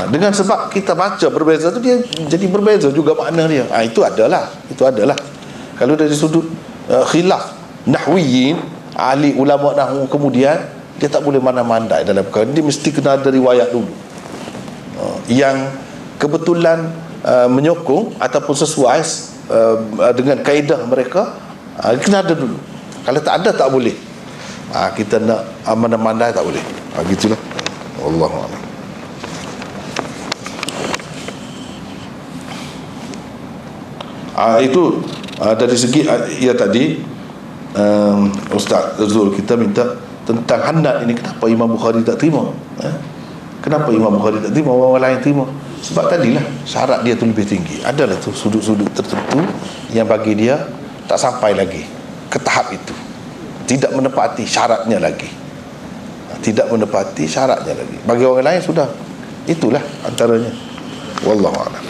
Dengan sebab kita baca berbeza tu, dia jadi berbeza juga makna dia. Itu adalah kalau dari sudut khilaf nahwiyin, ahli ulama nahwu, kemudian dia tak boleh mana-mandai dalam perkara. Dia mesti kena ada riwayat dulu yang kebetulan menyokong ataupun sesuai dengan kaedah mereka, kena ada dulu. Kalau tak ada, tak boleh. Kita nak mana-mandai, tak boleh. Gitulah. Wallahu a'lam. Itu dari segi ya tadi Ustaz Zul, kita minta tentang hanad ini. Kenapa Imam Bukhari tak terima? Kenapa Imam Bukhari tak terima, orang lain terima? Sebab tadilah syarat dia tu lebih tinggi. Adalah tu sudut-sudut tertentu yang bagi dia tak sampai lagi ke tahap itu, tidak menepati syaratnya lagi. Bagi orang lain sudah. Itulah antaranya. Wallahu a'lam.